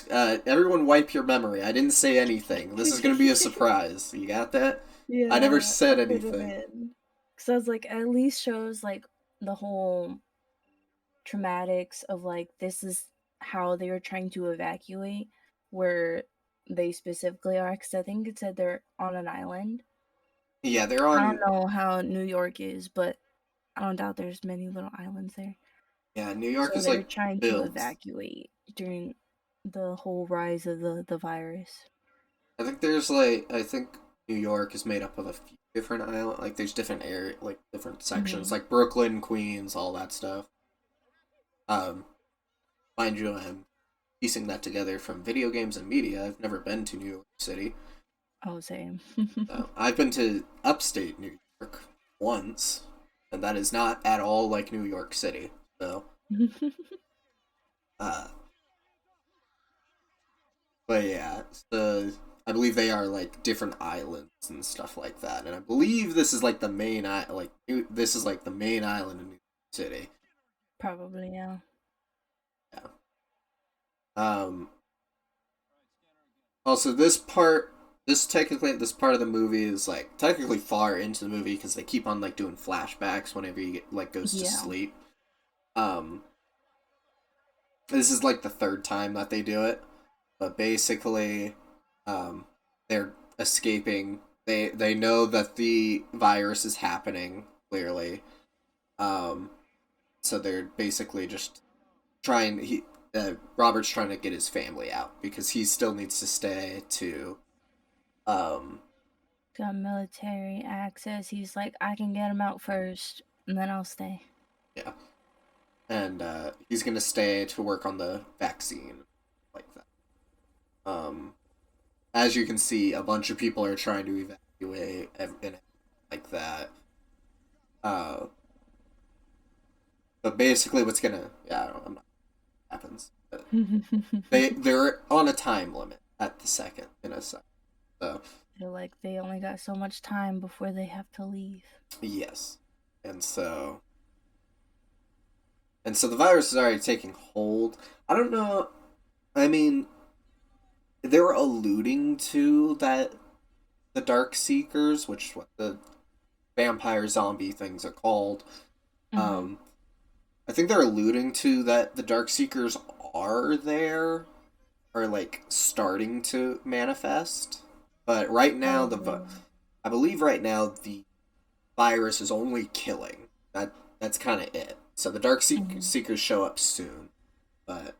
Everyone wipe your memory. I didn't say anything. This is gonna be a surprise. You got that? I never Yeah, I said put it anything. in. Cause I was like, at least shows like the whole traumatics of like this is how they were trying to evacuate, where they specifically are. Cause I think it said they're on an island. Yeah, they're I don't on. know how New York is, but I don't doubt there's many little islands there. Yeah, New York So is they're like trying to built. evacuate during the whole rise of the virus. I think there's like I think New York is made up of a few different islands. Like there's different area, like different sections, Mm-hmm. like Brooklyn, Queens, all that stuff. Um, Mind you, I'm piecing that together from video games and media. I've never been to New York City. Oh, same. So I've been to upstate New York once, and that is not at all like New York City. So, uh, but yeah, the I believe they are like different islands and stuff like that, and I believe this is like the main this is like the main island in New York City. Probably, yeah. Yeah. Um. Also, this part of the movie is like technically far into the movie because they keep on like doing flashbacks whenever he like goes to Yeah. sleep. Um, this is like the third time that they do it, but basically, um, they're escaping. They know that the virus is happening clearly. Um, so they're basically just trying. Robert's trying to get his family out because he still needs to stay to um Got military access. He's like, I can get him out first, and then I'll stay. yeah, and he's gonna stay to work on the vaccine like that. As you can see, a bunch of people are trying to evacuate and like that. Uh, but basically, what's gonna I don't know, I'm not happens. But they're on a time limit at the second in a second. So They're like they only got so much time before they have to leave. yes, and so the virus is already taking hold. I don't know. I mean, they're alluding to that the darkseekers, which is what the vampire zombie things are called. Mm-hmm. I think they're alluding to that the darkseekers are there, or like starting to manifest. But right now, Oh. I believe right now the virus is only killing. That's kind of it. So the dark Mm-hmm. seekers show up soon, but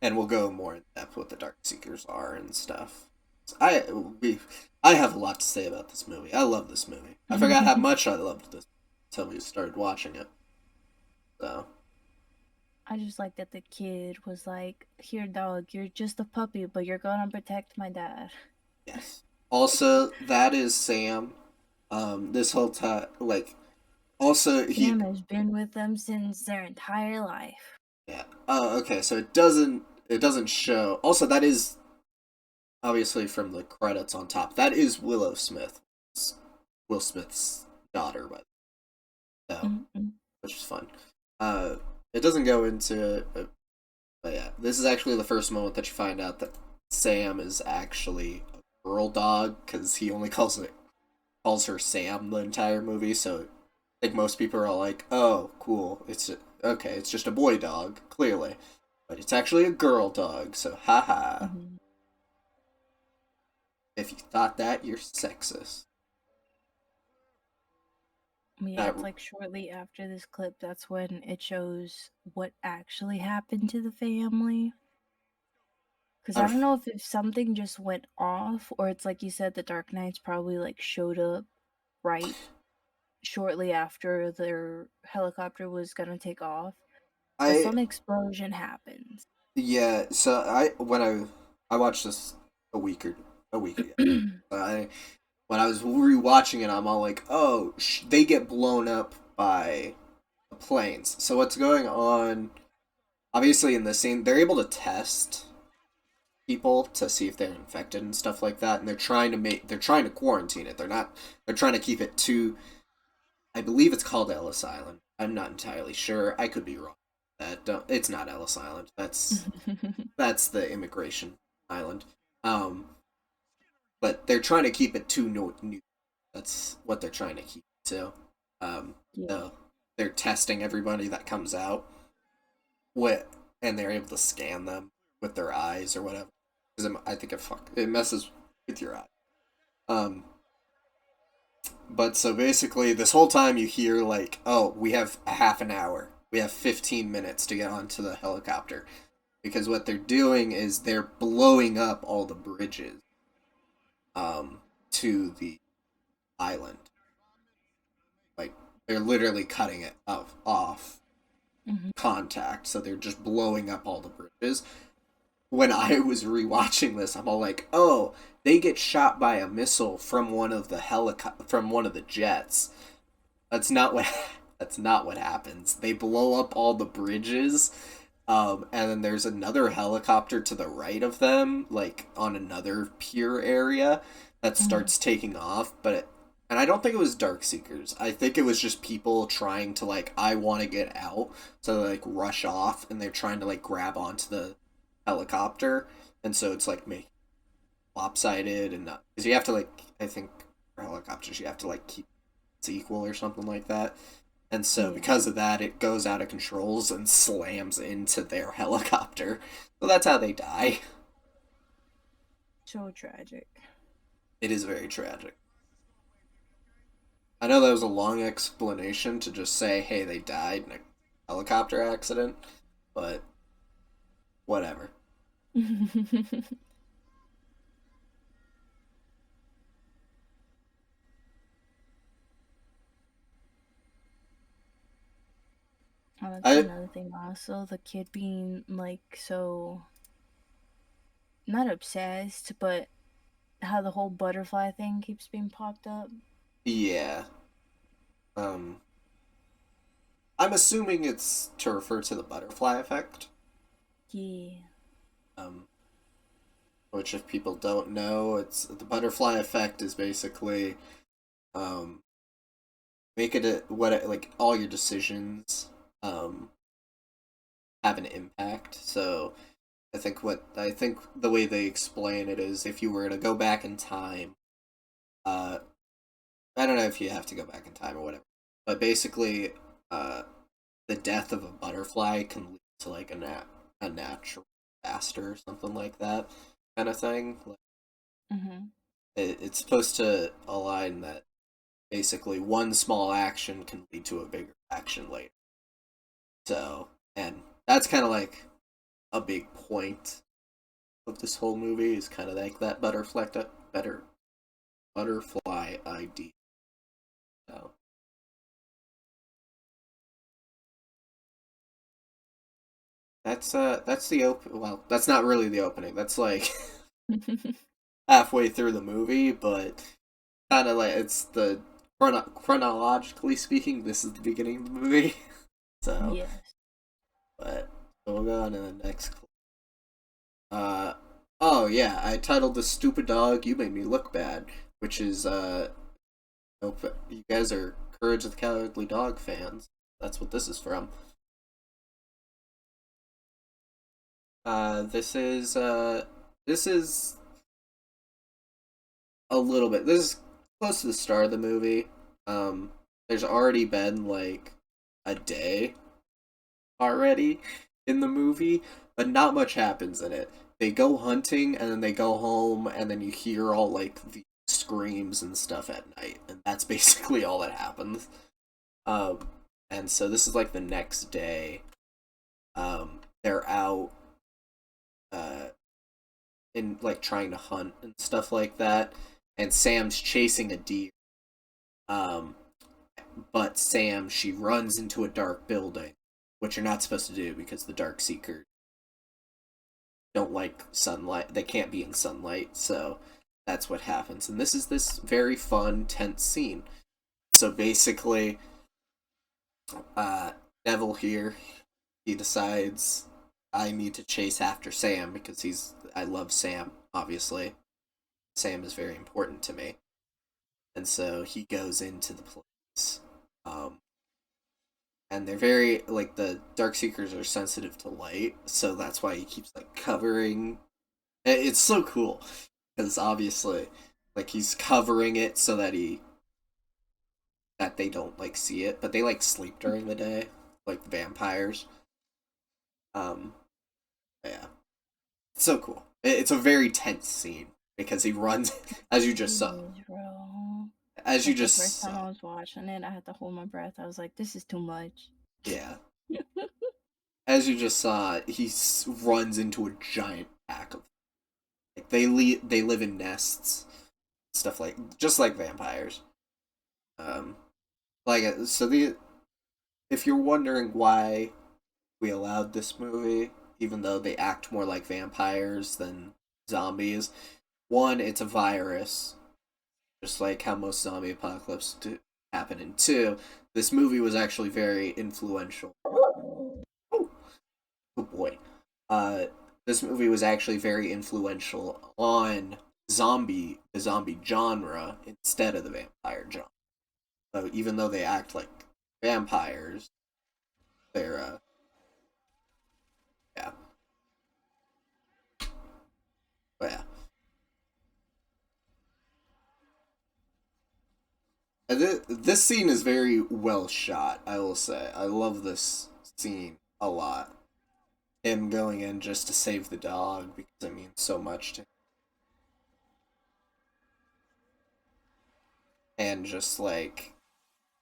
and we'll go more in depth what the dark seekers are and stuff. I we I have a lot to say about this movie. I love this movie. I forgot how much I loved this until we started watching it. So I just like that the kid was like, "Here, dog, you're just a puppy, but you're gonna protect my dad." yes. Also, that is Sam. This whole time, like, also he Sam has been with them since their entire life. yeah. Oh, okay. So it doesn't show. Also, that is obviously from the credits on top. That is Willow Smith, Will Smith's daughter, but so Mm-mm. which is fun. Uh, it doesn't go into, but yeah, this is actually the first moment that you find out that Sam is actually a girl dog because he only calls her Sam the entire movie. So I think most people are all like, "Oh, cool, okay, it's just a boy dog, clearly." But it's actually a girl dog, so haha. Mm-hmm. If you thought that, you're sexist. Yeah, That it's like shortly after this clip, that's when it shows what actually happened to the family. Because I don't know if something just went off, or it's like you said, the Dark Knights probably like showed up right shortly after their helicopter was gonna take off. But I some explosion happens. yeah. So I watched this a week ago. I when I was rewatching it, I'm all like, oh, they get blown up by the planes. So what's going on? Obviously, in the scene, they're able to test people to see if they're infected and stuff like that, and they're trying to quarantine it. They're trying to keep it to. I believe it's called Ellis Island. I'm not entirely sure. I could be wrong. It's not Ellis Island. That's the immigration island. Um, but they're trying to keep it to new. That's what they're trying to keep to. Um, Yeah. so they're testing everybody that comes out with, and they're able to scan them with their eyes or whatever. Because I think it messes with your eye. Um, but so basically, this whole time you hear like, oh, we have a half an hour. We have 15 minutes to get onto the helicopter. Because what they're doing is they're blowing up all the bridges to the island. Like they're literally cutting it off Hmm. contact, so they're just blowing up all the bridges. When I was rewatching this, I'm all like, "Oh, they get shot by a missile from from one of the jets." That's not what that's not what happens. They blow up all the bridges. And then there's another helicopter to the right of them, like on another pier area, that Hmm. starts taking off. And I don't think it was Darkseekers. I think it was just people trying to like, I want to get out, so they like rush off, and they're trying to like grab onto the helicopter, and so it's like me lopsided and not because you have to like I think for helicopters you have to like keep it's equal or something like that. And so Yeah. because of that, it goes out of controls and slams into their helicopter. So that's how they die. So tragic. It is very tragic. I know that was a long explanation to just say, hey, they died in a helicopter accident, but whatever. Oh, that's I another thing also, the kid being like so not obsessed, but how the whole butterfly thing keeps being popped up. Yeah. I'm assuming it's to refer to the butterfly effect. Yeah. Um, which, if people don't know, it's the butterfly effect is basically um, make it like all your decisions have an impact. So I think the way they explain it is if you were to go back in time, uh, I don't know if you have to go back in time or whatever, but basically, uh, the death of a butterfly can lead to like a natural disaster or something like that kind of thing. Like, Mm-hmm. it's supposed to align that basically one small action can lead to a bigger action later. So, and that's kind of like a big point of this whole movie is kind of like that butterfly idea. So, that's the open. Well, that's not really the opening. That's like halfway through the movie, but kind of like it's the chronologically speaking, this is the beginning of the movie. So, Yes. but so we'll go on to the next clip. Oh yeah, I titled this "Stupid Dog, You Made Me Look Bad," which is nope, you guys are Courage of the Cowardly Dog fans. That's what this is from. This is a little bit. This is close to the start of the movie. There's already been like a day already in the movie, but not much happens in it. They go hunting and then they go home and then you hear all like the screams and stuff at night, and that's basically all that happens. Um, and so this is like the next day. They're out uh in like trying to hunt and stuff like that, and Sam's chasing a deer. Um, but Sam, she runs into a dark building, which you're not supposed to do because the darkseekers don't like sunlight. They can't be in sunlight, so that's what happens. And this is this very fun, tense scene. So basically, uh, Neville here, he decides I need to chase after Sam because I love Sam, obviously. Sam is very important to me. And so he goes into the place. Um, and they're very like the dark seekers are sensitive to light, so that's why he keeps like covering. It's so cool because obviously, like he's covering it so that they don't like see it, but they like sleep during the day, like vampires. Um, yeah, it's so cool. It's a very tense scene because he runs as you just saw. Jeez, bro. As you Like the just first time saw, I was watching it, I had to hold my breath. I was like, "This is too much." yeah. As you just saw, runs into a giant pack of like they live in nests, stuff like just like vampires. Um, like so the if you're wondering why we allowed this movie, even though they act more like vampires than zombies, one, it's a virus, just like how most zombie apocalypse happen. And two, this movie was actually very influential. Oh, oh boy. Uh, this movie was actually very influential on the zombie genre instead of the vampire genre. So even though they act like vampires, they're yeah, but yeah. And this scene is very well shot. I will say, I love this scene a lot. Him going in just to save the dog because it means so much to him. And just like,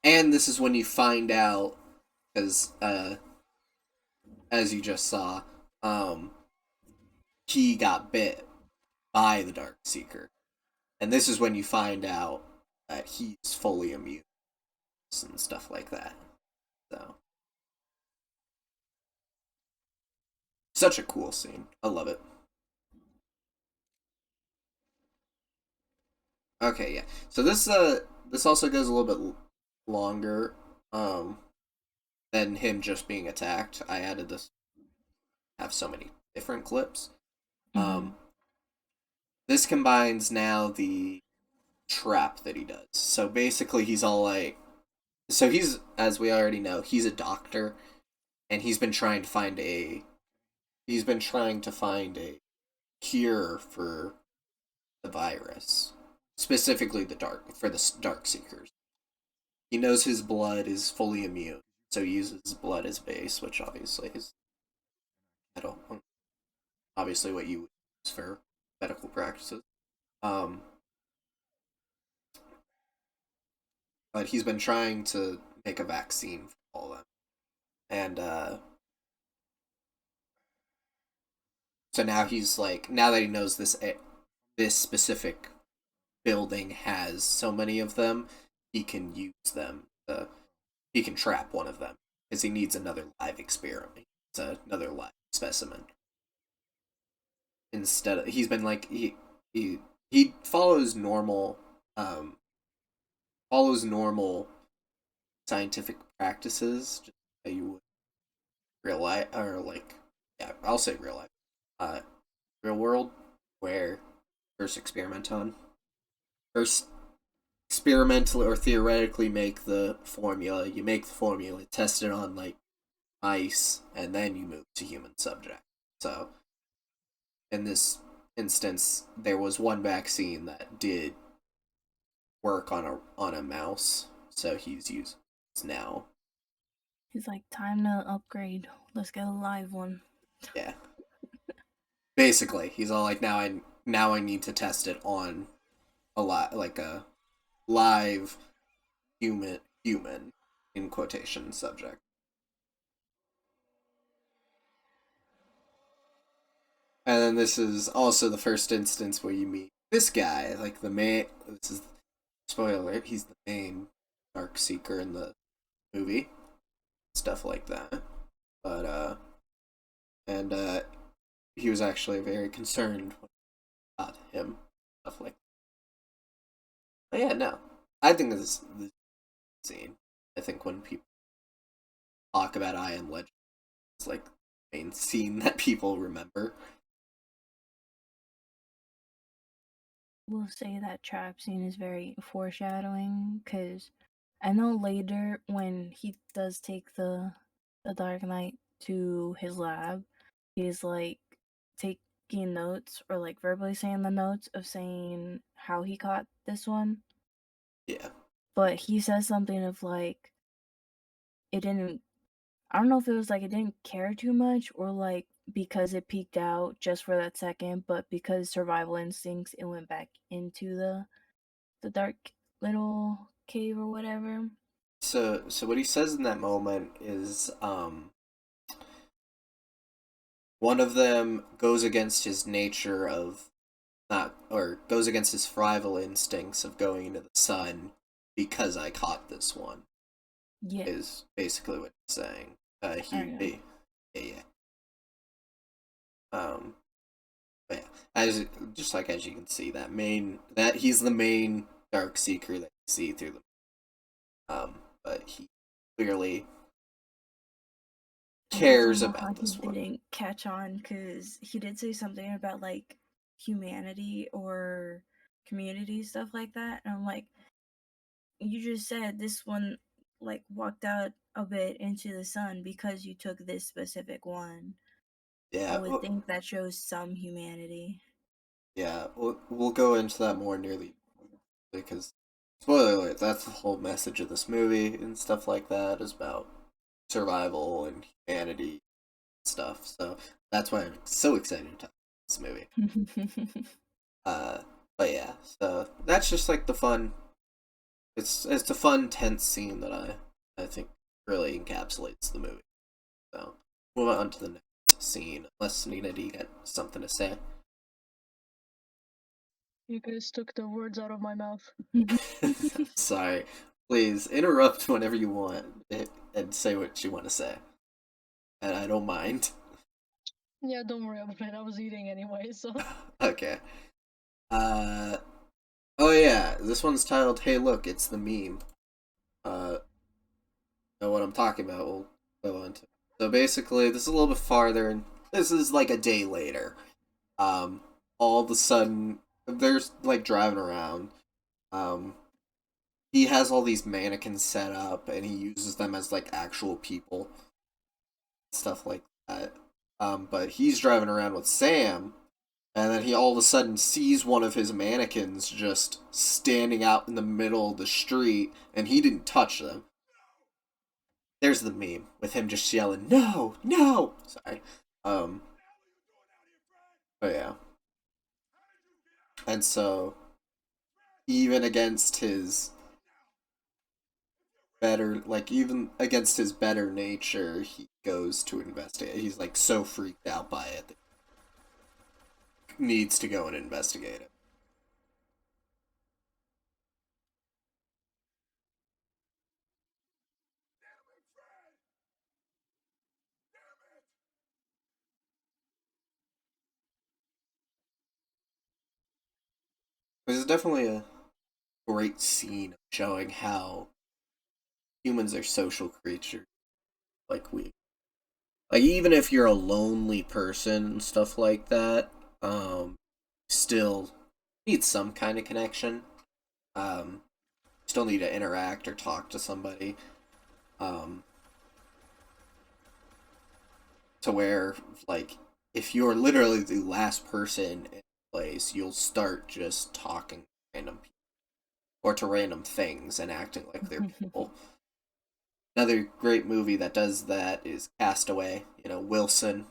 and this is when you find out because as you just saw, um, he got bit by the Dark Seeker, and this is when you find out that he's fully immune and stuff like that. So, such a cool scene. I love it. Okay, yeah. So this also goes a little bit longer than him just being attacked. I added this have so many different clips. Mm-hmm. This combines now the trap that he does. So basically he's all like, so he's, as we already know, he's a doctor and he's been trying to find a cure for the virus, specifically the darkseekers. He knows his blood is fully immune, so he uses blood as base, which obviously is, I don't, obviously what you use for medical practices. Um, but he's been trying to make a vaccine for all of them, and so now he's like, now that he knows this specific building has so many of them, he can use them. He can trap one of them because he needs another live experiment. It's another live specimen. Instead of, he's been like he um follows normal scientific practices, just that you would real life, or like, yeah, I'll say real life, uh real world, where first experiment on first experimentally or theoretically make the formula. You make the formula, test it on like mice, and then you move to human subject. So in this instance, there was one vaccine that did work on a mouse, so he's using this now. He's like, time to upgrade. Let's get a live one. Yeah, basically, he's all like, now I need to test it on a live human in quotation subject. And then this is also the first instance where you meet this guy, like the main. This is spoiler alert. He's the main dark seeker in the movie, stuff like that. But and he was actually very concerned about him, stuff like. That. But yeah, no, I think this scene. I think when people talk about I Am Legend, it's like the main scene that people remember. We'll say that trap scene is very foreshadowing because I know later when he does take the Dark Knight to his lab, he's like taking notes or like verbally saying the notes of saying how he caught this one. Yeah. But he says something of like it didn't. I don't know if it was like it didn't care too much or like because it peaked out just for that second, but because survival instincts, it went back into the dark little cave or whatever. So what he says in that moment is one of them goes against his nature of not, or goes against his survival instincts of going into the sun because I caught this one, Yeah, is basically what he's saying. I know. Yeah. Um, but yeah, as just like as you can see, that he's the main dark seeker that you see through but he clearly I guess I don't cares know how about he this one. didn't catch on because he did say something about like humanity or community stuff like that, and I'm like, you just said this one like walked out a bit into the sun because you took this specific one. I Yeah, would think that shows some humanity. yeah, we'll go into that more nearly because spoiler alert, that's the whole message of this movie and stuff like that is about survival and humanity stuff. So that's why I'm so excited to talk about this movie. Uh, but yeah, so that's just like the fun. It's a fun tense scene that I think really encapsulates the movie. So move on to the next scene. Unless Nina, do you got something to say? You guys took the words out of my mouth. Sorry. Please interrupt whenever you want and say what you want to say. And I don't mind. Yeah, don't worry about it. I was eating anyway, so. Okay. Uh oh yeah. this one's titled "Hey, Look, It's the Meme." Know what I'm talking about? We'll go into. So basically, this is a little bit farther, and this is like a day later. All of a sudden, there's like driving around. Um, he has all these mannequins set up, and he uses them as like actual people, stuff like that. But he's driving around with Sam, and then he all of a sudden sees one of his mannequins just standing out in the middle of the street, and he didn't touch them. There's the meme with him just yelling, "No, no!" Sorry. But yeah. And so, even against his even against his better nature, he goes to investigate. He's like so freaked out by it that he needs to go and investigate it. This is definitely a great scene showing how humans are social creatures like we. Like even if you're a lonely person and stuff like that, still need some kind of connection. Um, Still need to interact or talk to somebody. Um, to where like if you're literally the last person in place, you'll start just talking to random people or to random things and acting like they're people. Another great movie that does that is Castaway. You know, Wilson,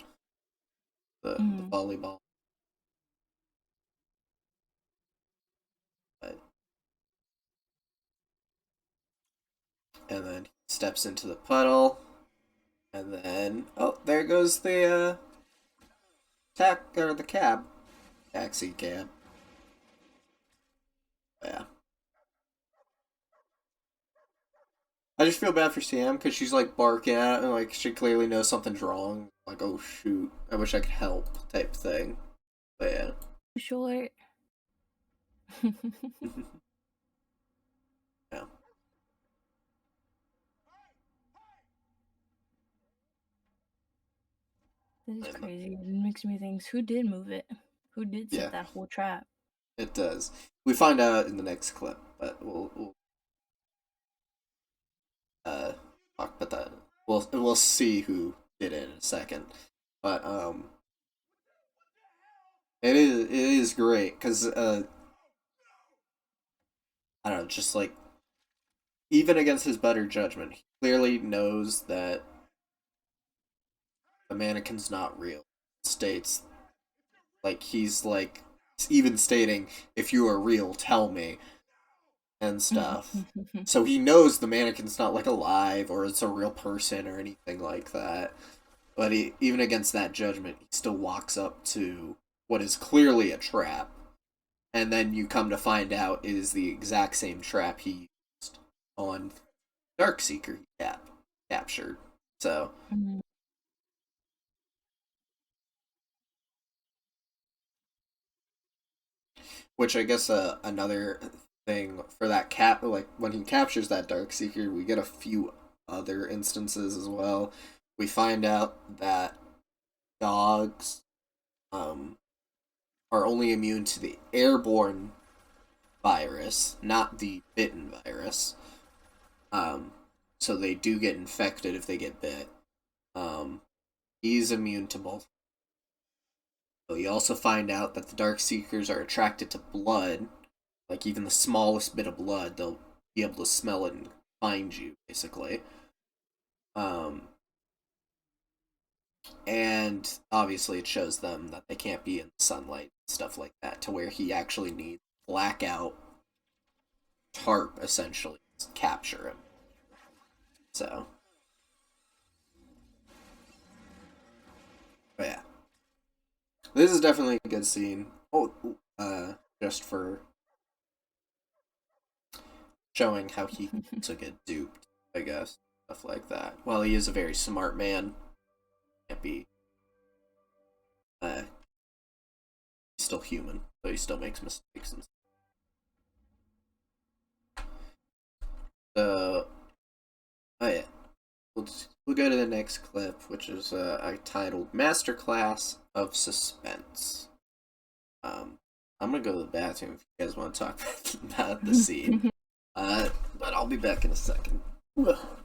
the volleyball. But, and then he steps into the puddle, and then there goes the the taxi cab. Yeah. I just feel bad for Sam because she's like barking at it and like she clearly knows something's wrong. Like, oh shoot, I wish I could help, type thing. But yeah. Short. Yeah. This is crazy. It makes me think, who did move it? Who did set that whole trap? It does. We find out in the next clip, but we'll talk about that. We'll see who did it in a second. But it is great because I don't know, just like even against his better judgment, he clearly knows that the mannequin's not real. States like he's like even stating, "If you are real, tell me," and stuff. So he knows the mannequin's not like alive or it's a real person or anything like that. But even against that judgment, he still walks up to what is clearly a trap. And then you come to find out it is the exact same trap he used on Darkseeker he captured. So, which I guess another thing for that like when he captures that Darkseeker, we get a few other instances as well. We find out that dogs are only immune to the airborne virus, not the bitten virus. So they do get infected if they get bit. He's immune to both. So you also find out that the Darkseekers are attracted to blood. Like even the smallest bit of blood, they'll be able to smell it and find you, basically. And obviously it shows them that they can't be in sunlight and stuff like that, to where he actually needs blackout tarp essentially to capture him. So, but yeah, this is definitely a good scene. Just for showing how he can also get duped, I guess, stuff like that. While he is a very smart man, can't be. He's still human, so he still makes mistakes. So, oh yeah, we'll go to the next clip, which is I titled "Masterclass of Suspense." Um, I'm gonna go to the bathroom if you guys want to talk about the scene. But I'll be back in a second.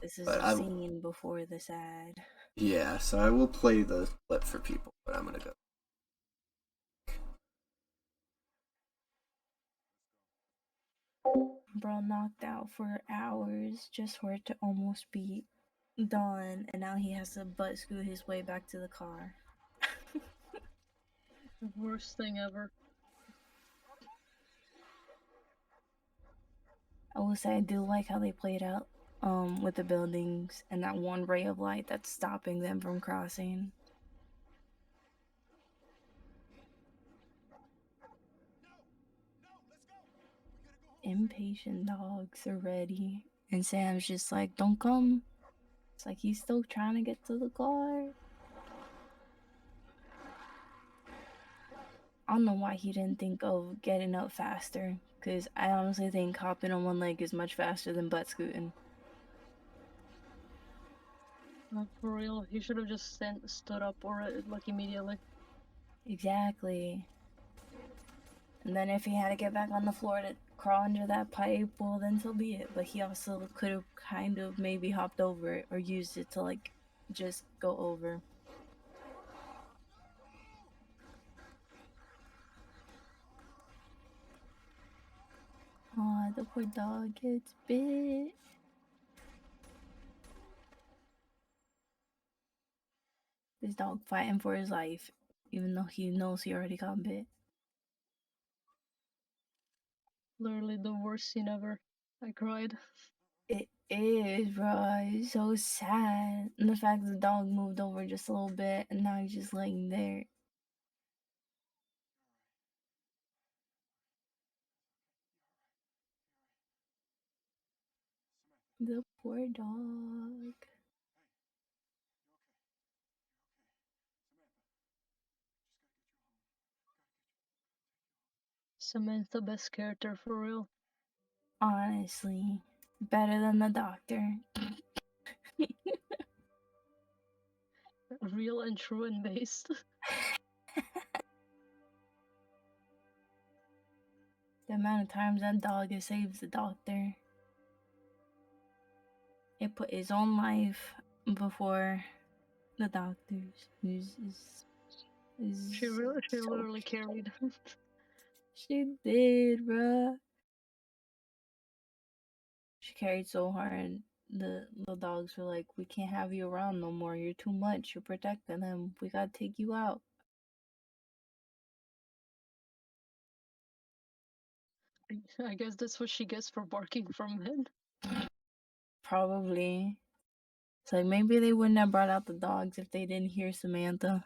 This is But a scene before the sad. yeah, so I will play the clip for people, but I'm gonna go. Bro knocked out for hours just for it to almost be done, and now he has to butt scoot his way back to the car. The worst thing ever. I will say I do like how they played out with the buildings and that one ray of light that's stopping them from crossing. Impatient dogs are ready, and Sam's just like, don't come. It's like he's still trying to get to the car. I don't know why he didn't think of getting up faster, because I honestly think hopping on one leg is much faster than butt scooting. For real, he should have just stood up or like immediately. Exactly. And then if he had to get back on the floor to crawl under that pipe, well, then so be it. But he also could have kind of maybe hopped over it or used it to, like, just go over. Aw, the poor dog gets bit. This dog fighting for his life, even though he knows he already got bit. Literally the worst scene ever. I cried. It is, bro. It's so sad. And the fact the dog moved over just a little bit and now he's just laying there. The poor dog. Samantha, best character for real. Honestly, better than the doctor. Real and true and based. The amount of times that dog has saved the doctor. It put his own life before the doctor's. She literally carried. She did, bruh. She carried so hard. The dogs were like, we can't have you around no more. You're too much. You're protecting them. We gotta take you out. I guess that's what she gets for barking from men. Probably. It's like maybe they wouldn't have brought out the dogs if they didn't hear Samantha.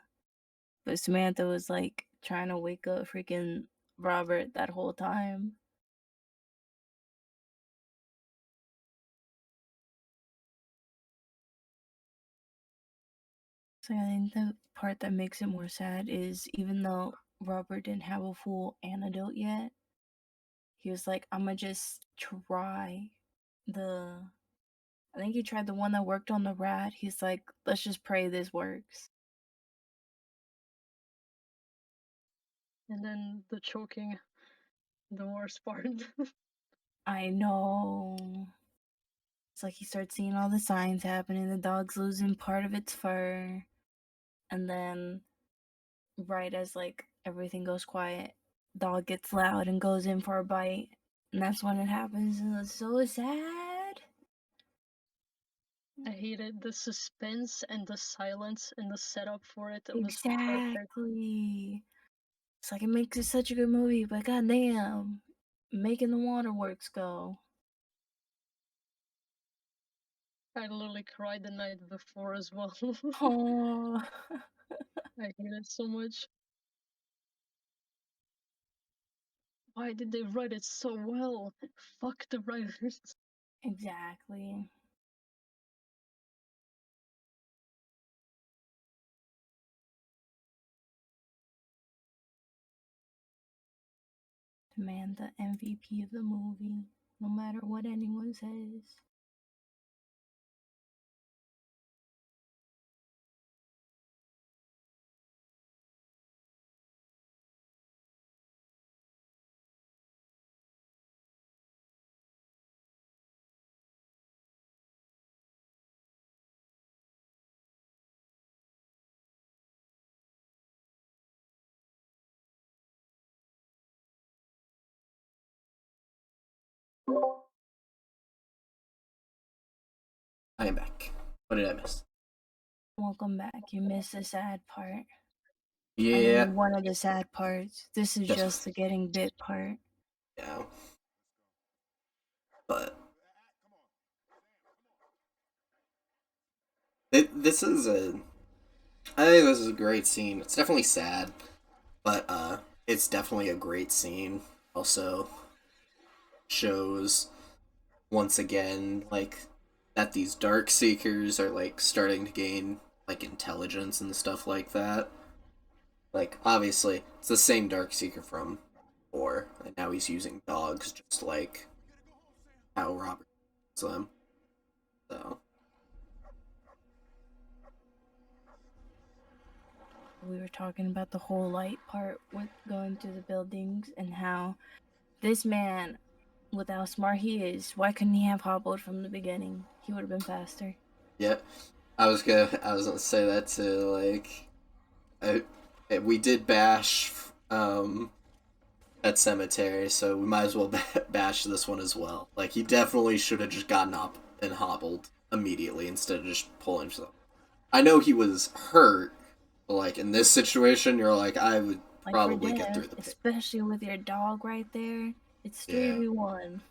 But Samantha was like trying to wake up freaking Robert that whole time. So I think the part that makes it more sad is even though Robert didn't have a full antidote yet, he was like, I'm gonna just try the. I think he tried the one that worked on the rat. He's like, let's just pray this works. And then the choking, the worst part. I know. It's like he starts seeing all the signs happening. The dog's losing part of its fur. And then, right as like everything goes quiet, dog gets loud and goes in for a bite. And that's when it happens. And it's so sad. I hated the suspense and the silence and the setup for it. It was perfect. Exactly. It's like it makes it such a good movie, but goddamn, making the waterworks go. I literally cried the night before as well. Oh, I hate it so much. Why did they write it so well? Fuck the writers. exactly. Demand the MVP of the movie, no matter what anyone says. I am back. What did I miss? Welcome back. You missed the sad part. I Yeah, mean, one of the sad parts. This is just just the getting bit part. yeah, but this is a. I think this is a great scene. It's definitely sad, but it's definitely a great scene. Also shows once again like that these darkseekers are like starting to gain like intelligence and stuff like that. Like obviously it's the same darkseeker from before, and now he's using dogs just like how Robert uses them. So We were talking about the whole light part with going through the buildings and how this man, with how smart he is, why couldn't he have hobbled from the beginning? He would have been faster. yeah, I was gonna say that too. Like we did bash Pet Semetary, so we might as well bash this one as well. Like he definitely should have just gotten up and hobbled immediately instead of just pulling himself. I know he was hurt, but like in this situation, you're like I would Like for probably get through death, the pit. especially with your dog right there, it's Yeah, 3v1.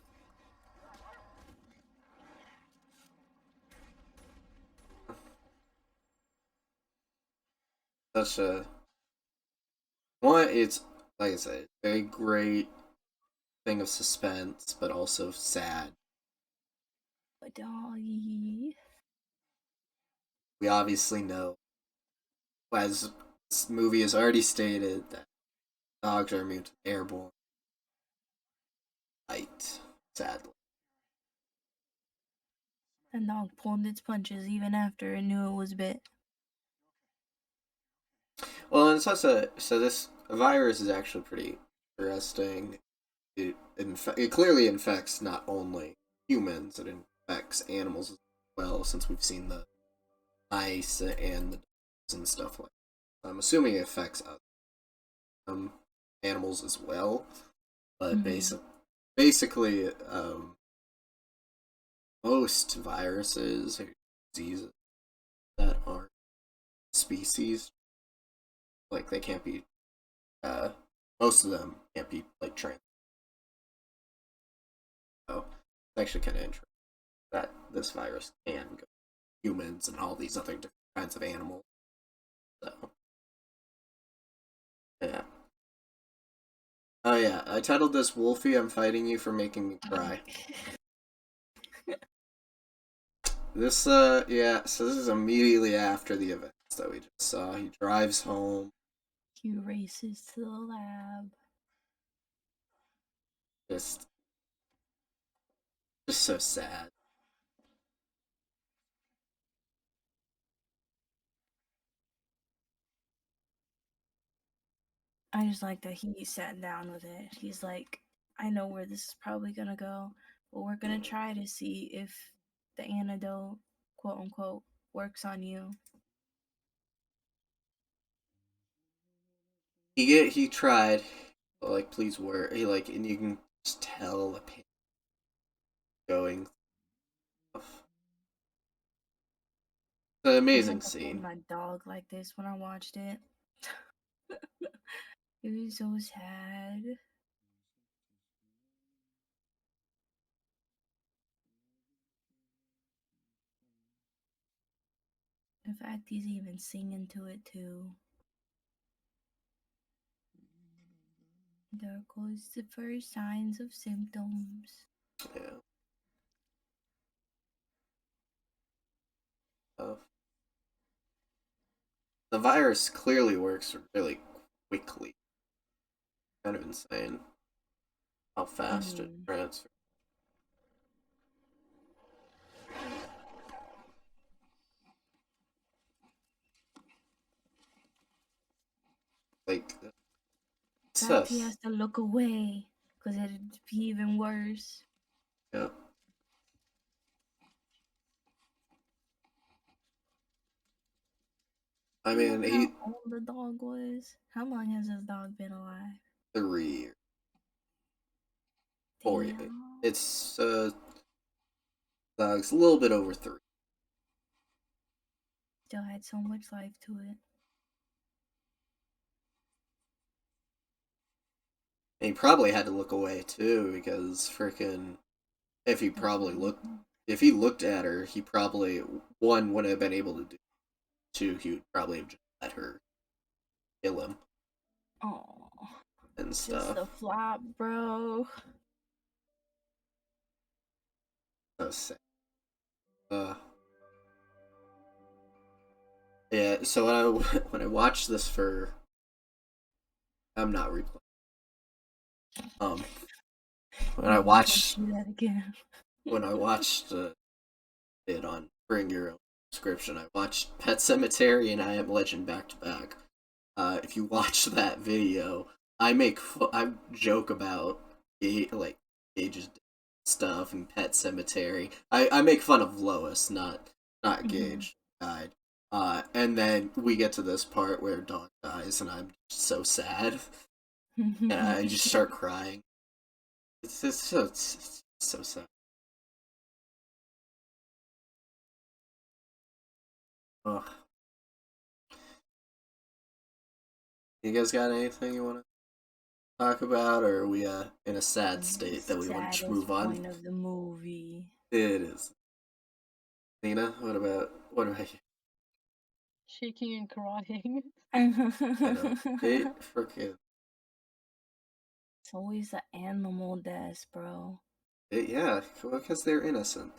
such a one. It's like I said, very great thing of suspense, but also sad. But doggy. We obviously know, as this movie has already stated, that dogs are immune to airborne light. Sadly. That dog pulled its punches even after it knew it was bit. Well, and it's also so this virus is actually pretty interesting. It clearly infects not only humans, it infects animals as well. Since we've seen the mice and the dogs and stuff like that. I'm assuming it affects um, animals as well. But Mm-hmm. basically, most viruses or diseases that aren't species, like they can't be. Uh, Most of them can't be like trans. So it's actually kind of interesting that this virus can go to humans and all these other different kinds of animals. So yeah. Oh yeah, I titled this "Wolfie, I'm fighting you for making me cry." This yeah, so this is immediately after the events that we just saw. He drives home, He races to the lab. just just so sad. I just like that he sat down with it. He's like, I know where this is probably gonna go, but we're gonna try to see if the antidote, quote unquote, works on you. He tried, but, like please work. He like and you can just tell the pain going. It's an I amazing had to hold scene. my dog like this when I watched it. It was so sad. In fact, he's even singing to it too. There goes the first signs of symptoms. Yeah. Uh, the virus clearly works really quickly. Kind of insane how fast it Mm. transfers. Like In it's fact, he us. has to look away because it'd be even worse. Yeah. I You know mean, how he old the dog was? How long has this dog been alive? 3 4 years. Damn. It's it's a little bit over 3. still had so much life to it. And he probably had to look away too, because freaking if he looked at her, he probably one wouldn't have been able to do. Two, he would probably have just let her kill him. Oh, and stuff. Just a flop, bro. So sad. Yeah. So when I watched this I'm not replaying. When I watched that again. when I watched it on Bring Your Own Subscription, I watched Pet Semetary and I Am Legend back to back. If you watch that video, I joke about Gage's stuff and Pet Semetary. I make fun of Lois, not Gage died. And then we get to this part where Dog dies, and I'm just so sad, and I just start crying. It's so sad. Ugh. You guys got anything you want to talk about, or are we in a sad state that we want to just move on? Point of the movie. It is. Nina, what about you? Shaking and crying. I know. Freaking. It's always the animal deaths, bro. Yeah, because they're innocent.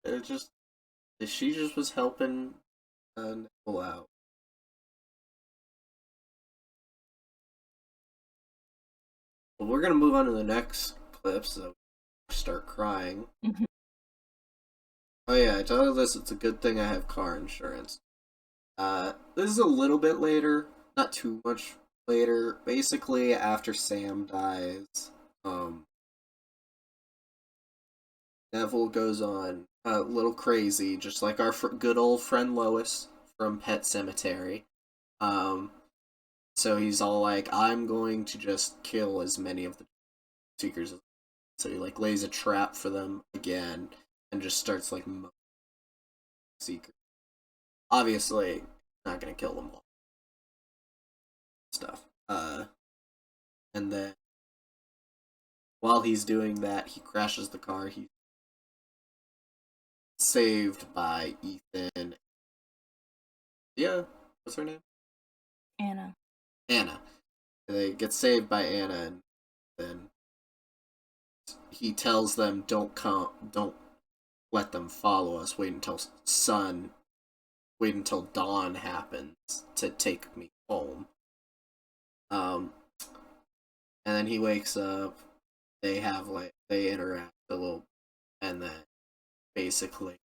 They're just. She just was helping Nicole out. Well, we're gonna move on to the next clip, so start crying. Oh yeah, I told you this. It's a good thing I have car insurance. This is a little bit later, not too much later. Basically, after Sam dies, Neville goes on a little crazy, just like our good old friend Lois from Pet Semetary. So he's all like, "I'm going to just kill as many of the seekers." So he lays a trap for them again, and just starts seekers. Obviously, not gonna kill them all. Stuff. And then while he's doing that, he crashes the car. He's saved by Ethan. Yeah, what's her name? Anna. They get saved by Anna, and then he tells them, don't let them follow us. Wait until dawn happens to take me home. And then he wakes up. They interact a little, and then basically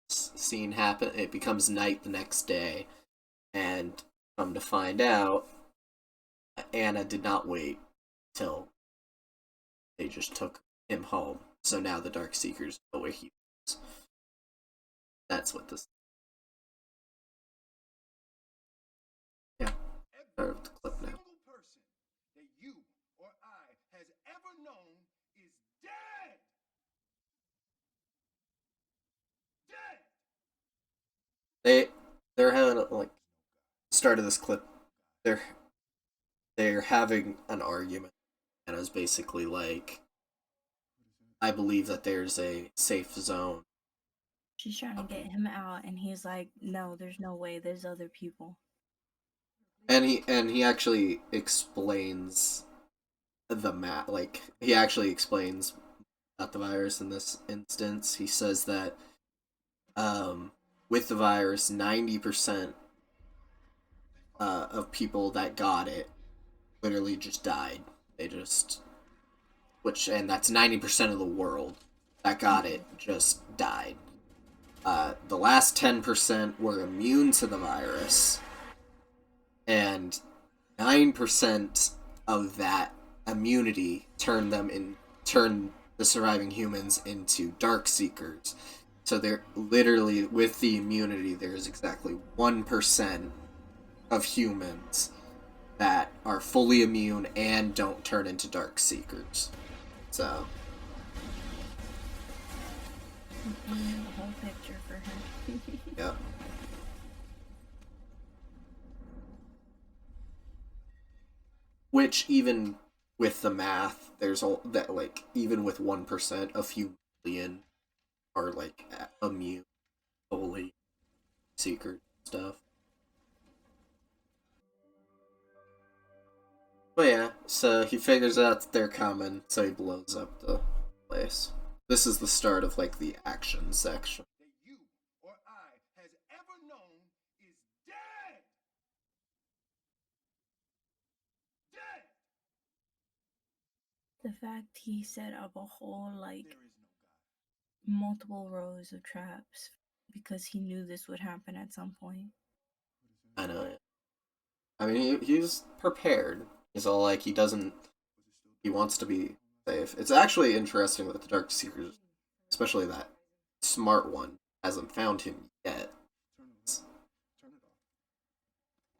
scene happen. It becomes night the next day, and come to find out, Anna did not wait till they just took him home. So now the Darkseekers know where he is. That's what this. Yeah. Start with the clip now. Person that you or I has ever known is dead. They're having start of this clip. They're having an argument, and it's basically like, I believe that there's a safe zone. She's trying to get him out, and he's like, "No, there's no way. There's other people." And he actually explains the map. He actually explains about the virus in this instance. He says that with the virus, 90% of people that got it literally just died. And that's 90% of the world that got it just died. The last 10% were immune to the virus, and 9% of that immunity turned the surviving humans into darkseekers. So they're literally, with the immunity, there's exactly 1% of humans that are fully immune and don't turn into darkseekers. So painted the whole picture for her. Yeah. Which, even with the math, there's all that, like, even with 1%, a few million are like immune, holy secret stuff. But yeah, so he figures out that they're coming, so he blows up the place. This is the start of like the action section. That you or I has ever known is dead. Dead. The fact he set up a whole, like, There is no God. multiple rows of traps because he knew this would happen at some point. I know. I mean, he's prepared. He's all like, he doesn't. He wants to be safe. It's actually interesting with the darkseekers, especially that smart one hasn't found him yet. Turn it off.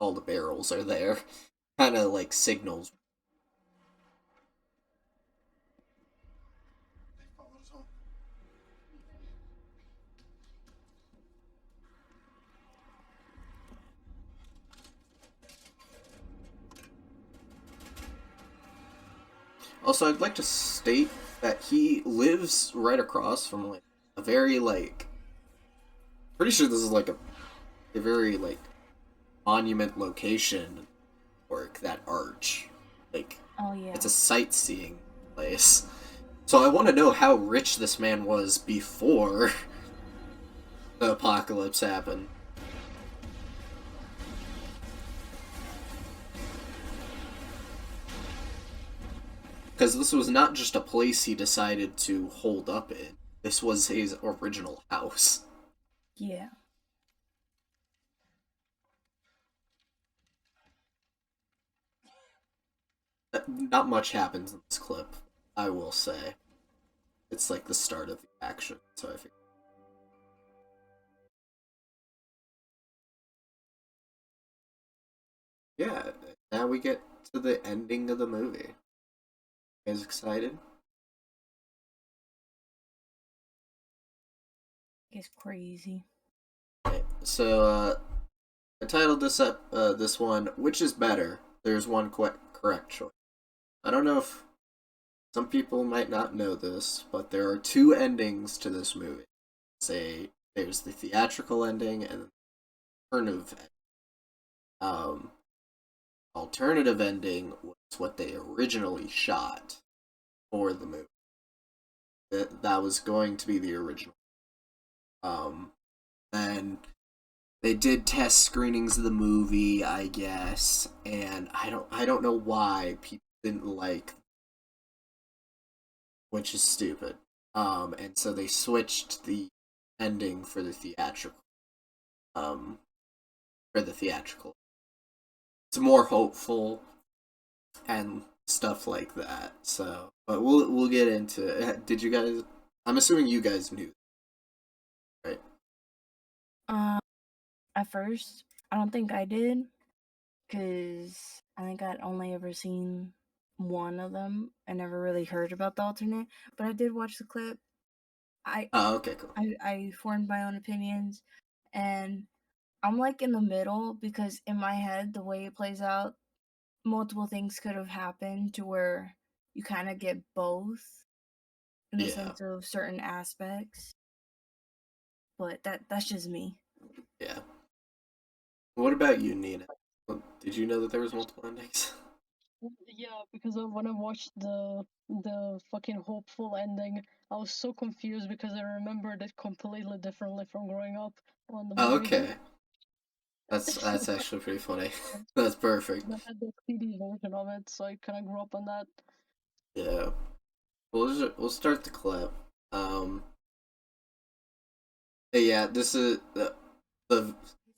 All the barrels are there, kind of like signals. They followed us home. Also, I'd like to state that he lives right across from like a very like. Pretty sure this is like a very like monument location work, that arch. Like, Oh yeah. it's a sightseeing place. So I want to know how rich this man was before the apocalypse happened. Because this was not just a place he decided to hold up in. This was his original house. Yeah. Not much happens in this clip, I will say. It's like the start of the action, so I think. Yeah, now we get to the ending of the movie. You guys excited? It's crazy. Okay, so, I titled this up, this one, "Which is Better?" There's one correct choice. I don't know if some people might not know this, but there are two endings to this movie. There's the theatrical ending and the alternative ending. Alternative ending was what they originally shot for the movie. That was going to be the original. And they did test screenings of the movie, I guess, and I don't know why people didn't like, which is stupid. And so they switched the ending for the theatrical. Um, for the theatrical. It's more hopeful and stuff like that. So, but we'll get into it. Did you guys? I'm assuming you guys knew, right? At first, I don't think I did, because I think I'd only ever seen one of them. I never really heard about the alternate, but I did watch the clip. Oh, okay, cool. I formed my own opinions, and I'm like in the middle because in my head, the way it plays out, multiple things could have happened to where you kind of get both in the Yeah, sense of certain aspects. But that's just me. yeah. What about you, Nina? Did you know that there was multiple endings? Yeah, because when I watched the fucking hopeful ending, I was so confused because I remembered it completely differently from growing up on the Oh, movie. okay. That's actually pretty funny. That's perfect. I had the CD version of it, so I kind of grew up on that. Yeah. We'll start the clip. Um. Yeah, this is the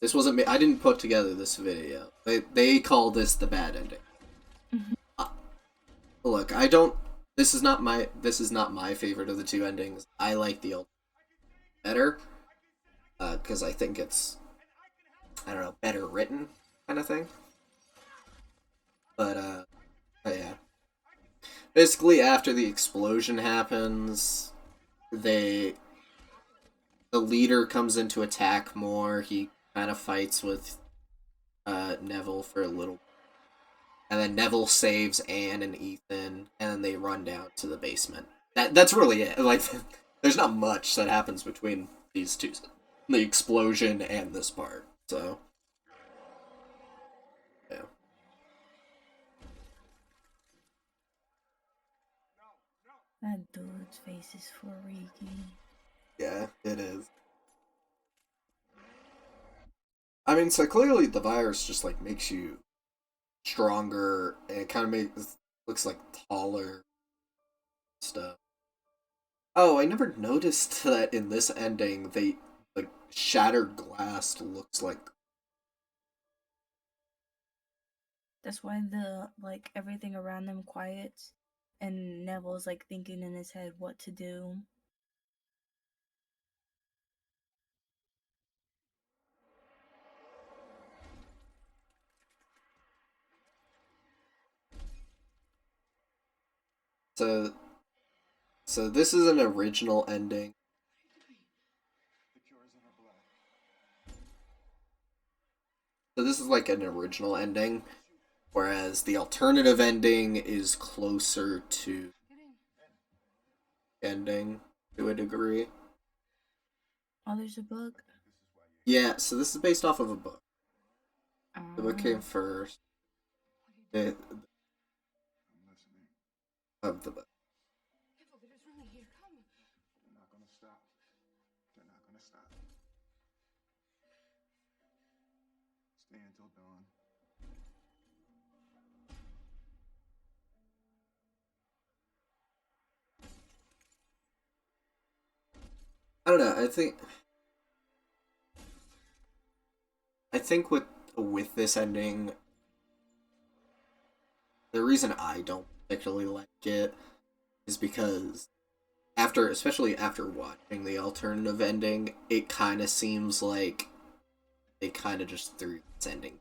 this wasn't me. I didn't put together this video. They call this the bad ending. Uh, Look, I don't. This is not my favorite of the two endings. I like the old better, because I think it's, I don't know, better written kind of thing. But yeah. Basically, after the explosion happens, they the leader comes in to attack more. He kind of fights with Neville for a little, and then Neville saves Anne and Ethan, and then they run down to the basement. That's really it. Like, there's not much that happens between these two, the explosion and this part. So, yeah. That dude's face is freaky. Yeah, it is. I mean, so clearly the virus just like makes you stronger, and it kind of looks like taller stuff. Oh, I never noticed that in this ending, they like shattered glass looks like. That's why the like everything around them quiets, and Neville's like thinking in his head what to do. So, so this is an original ending. The cure is in her blood. So this is like an original ending, whereas the alternative ending is closer to ending to a degree. Oh, there's a book. Yeah, so this is based off of a book. The book came first. I'm listening. Of the book. They're not gonna stop. They're not gonna stop. Stay until dawn. I don't know. I think with this ending, the reason I don't particularly like it is because especially after watching the alternative ending, it kind of seems like they kind of just threw this ending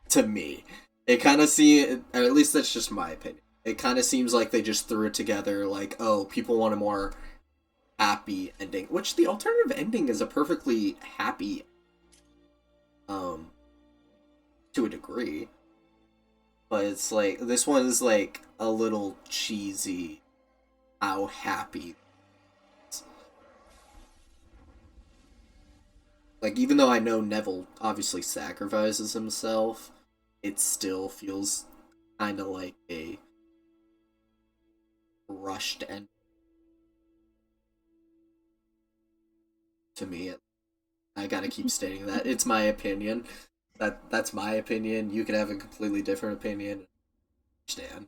to me. It kind of or at least that's just my opinion. It kind of seems like they just threw it together, like, oh, people want a more happy ending, which the alternative ending is a perfectly happy, to a degree. But it's like, this one's like a little cheesy, how happy. Like, even though I know Neville obviously sacrifices himself, it still feels kind of like a rushed end to me. I gotta keep stating that. It's my opinion. That's my opinion. You could have a completely different opinion. Understand.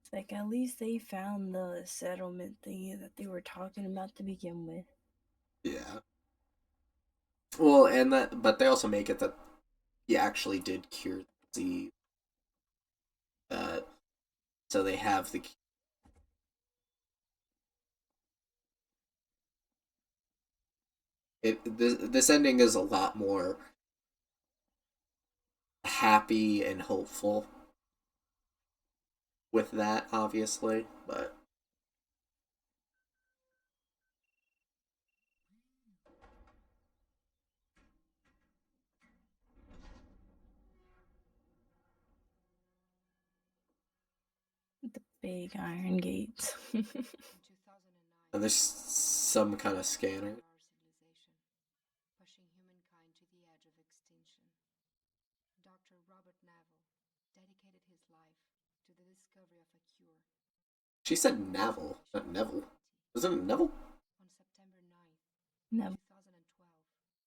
It's like at least they found the settlement thingy that they were talking about to begin with. Yeah. Well, but they also make it that he actually did cure the disease. So they have the. This ending is a lot more happy and hopeful with that, obviously, but The big iron gates. and there's some kind of scanner. Pushing humankind to the edge of extinction. Dr. Robert Neville dedicated his life to the discovery of a cure. She said Neville, not Neville. Wasn't it Neville? On September 9th, No, 2012,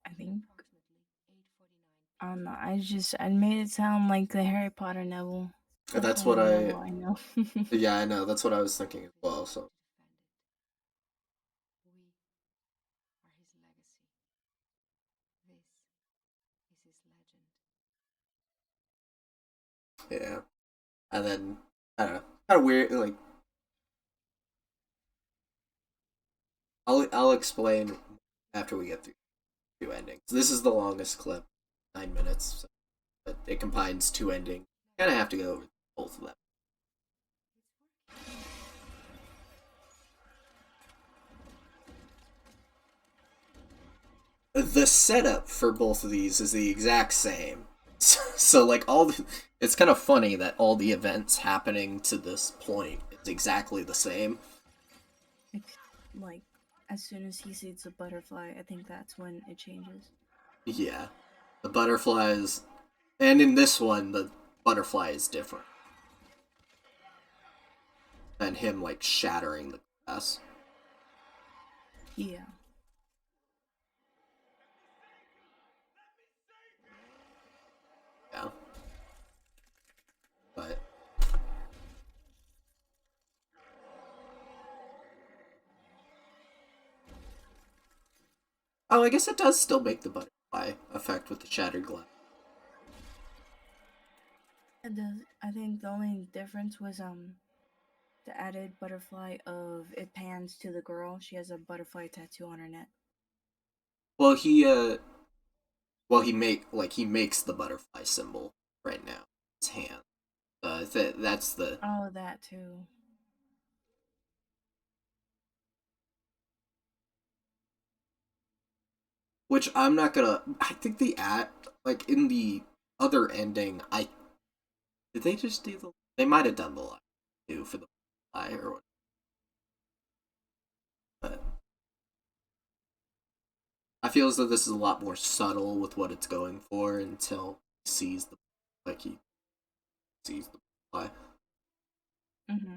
I think. approximately 8:49. I don't know. I made it sound like the Harry Potter Neville. That's the what only I. Neville I know. Yeah, I know. That's what I was thinking as well. So We are his legacy. This is his legend. yeah, and then I don't know. Kind of weird. Like I'll explain after we get through. two endings. This is the longest clip, 9 minutes, so, but it combines two endings. Kind of have to go over both of them. The setup for both of these is the exact same. So like it's kind of funny that all the events happening to this point is exactly the same. Like, as soon as he sees the butterfly, I think that's when it changes. Yeah. The butterflies, and in this one, the butterfly is different than him, like, shattering the glass. Yeah. Yeah. But oh, I guess it does still make the butterfly effect with the shattered glass. And I think the only difference was the added butterfly of it pans to the girl. She has a butterfly tattoo on her neck. Well, he makes the butterfly symbol right now. His hand. That's the. Oh, that too. Which I'm not gonna. I think like in the other ending, did they just do the? They might have done the line too for the lie or what. But I feel as though this is a lot more subtle with what it's going for until he sees he sees the lie. Mm-hmm.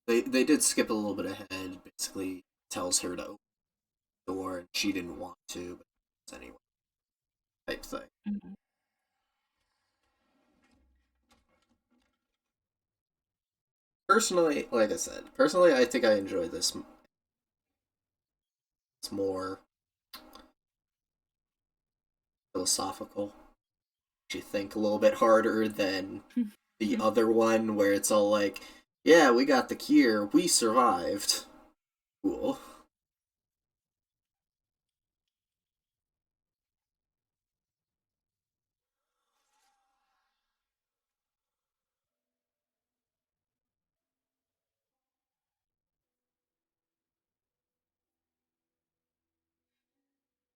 They did skip a little bit ahead. Basically, tells her to open the door, and she didn't want to, but anyway, type thing. Mm-hmm. Personally, like I said, I think I enjoy this. It's more philosophical. You think a little bit harder than the other one, where it's all like, "Yeah, we got the cure. We survived. Cool."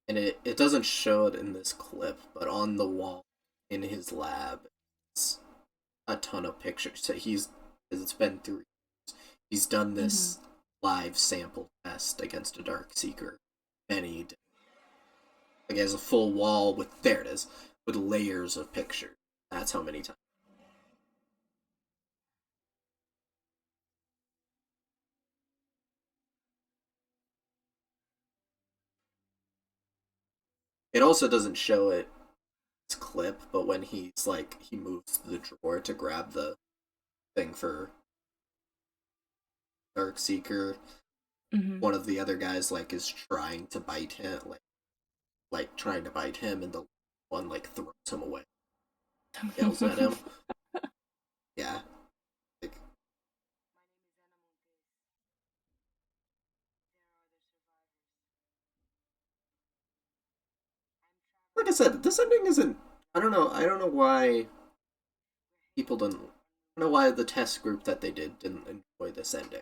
And it doesn't show it in this clip, but on the wall in his lab, it's a ton of pictures. So it's been 3 years. He's done this live sample test against a darkseeker many days. Like, he has a full wall there it is, with layers of pictures. That's how many times. It also doesn't show its clip, but when he moves to the drawer to grab the thing for Darkseeker, Mm-hmm. one of the other guys is trying to bite him, trying to bite him, and the one throws him away, yells at him. Yeah, like I said, this ending isn't. I don't know. I don't know why people didn't. I don't know why the test group that they didn't enjoy this ending.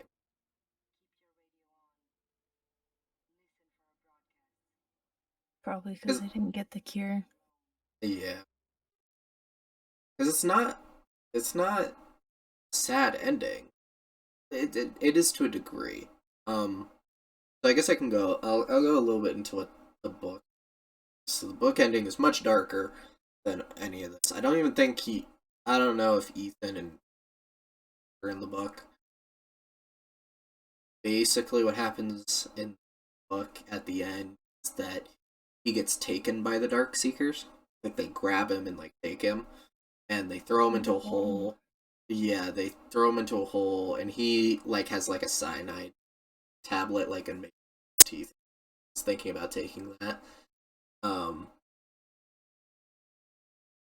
Probably because they didn't get the cure. Yeah, because it's not. It's not a sad ending. It is to a degree. So I guess I can go. I'll go a little bit into what the book. So the book ending is much darker than any of this. I don't even think I don't know if Ethan and are in the book. Basically, what happens in the book at the end is that he gets taken by the Darkseekers. Like, they grab him and take him, and they throw him into a hole. Yeah, they throw him into a hole, and he has a cyanide tablet and makes teeth. He's thinking about taking that.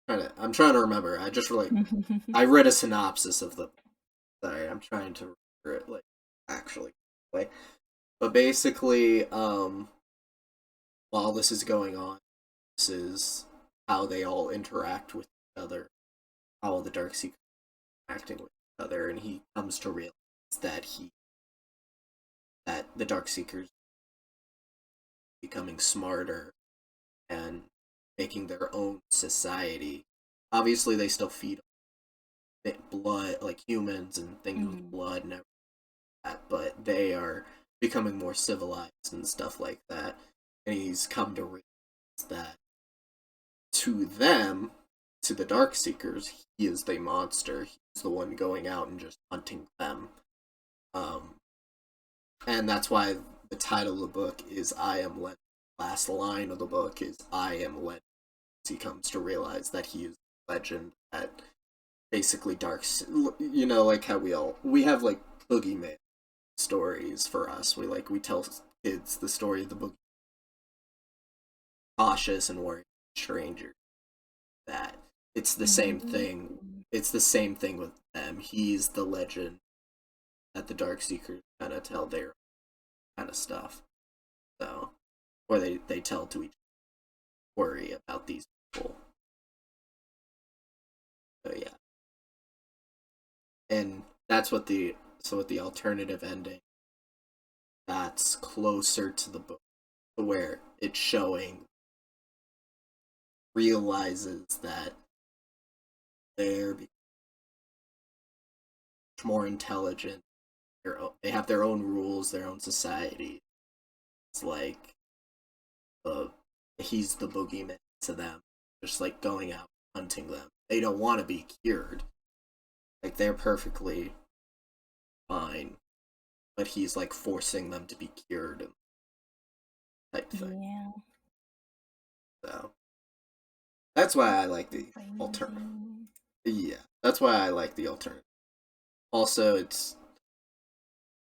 I'm trying to remember. I just I read a synopsis of the. Sorry, I'm trying to remember it actually. But basically, while this is going on, this is how they all interact with each other, how the Darkseekers are acting with each other, and he comes to realize that the Darkseekers are becoming smarter and making their own society. Obviously, they still feed blood, like humans and things with blood and everything like that, but they are becoming more civilized and stuff like that. And he's come to realize that to them, to the Darkseekers, he is the monster. He's the one going out and just hunting them. And that's why the title of the book is I Am Legend. Last line of the book is I Am Legend. He comes to realize that he is legend, that basically like how we have like boogeyman stories for us. We tell kids the story of the boogeyman, cautious and worried stranger. That it's the same thing. It's the same thing with them. He's the legend that the Darkseekers kind of tell their kind of stuff. So, or they tell to each other, worry about these people. So yeah, and that's what with the alternative ending, that's closer to the book, where it's showing realizes that they're much more intelligent. They have their own rules, their own society. It's like he's the boogeyman to them, just like going out hunting them. They don't want to be cured. Like they're perfectly fine, but he's like forcing them to be cured and type thing. Yeah. So that's why I like the alternative. Yeah, that's why I like the alternative. Also,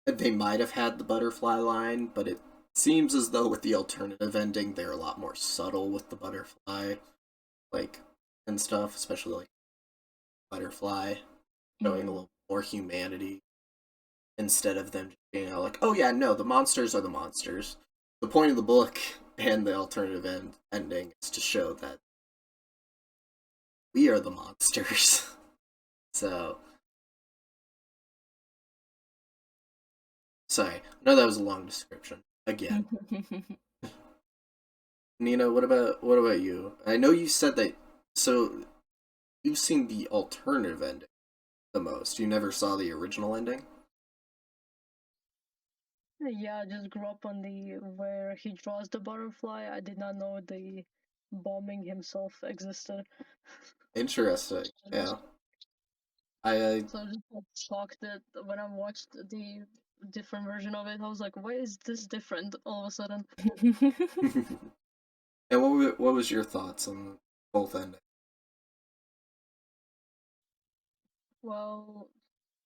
they might have had the butterfly line, but it seems as though with the alternative ending, they're a lot more subtle with the butterfly, and stuff, especially like butterfly showing a little more humanity instead of them being like, oh yeah, no, the monsters are the monsters. The point of the book and the alternative ending is to show that we are the monsters. So, sorry, I know that was a long description. Again. Nina, what about you? I know you said that, so you've seen the alternative ending the most. You never saw the original ending? Yeah, I just grew up on the where he draws the butterfly. I did not know the bombing himself existed. Interesting. Yeah. So I was just shocked that when I watched the different version of it, I was like, why is this different all of a sudden? And what was your thoughts on both endings? Well,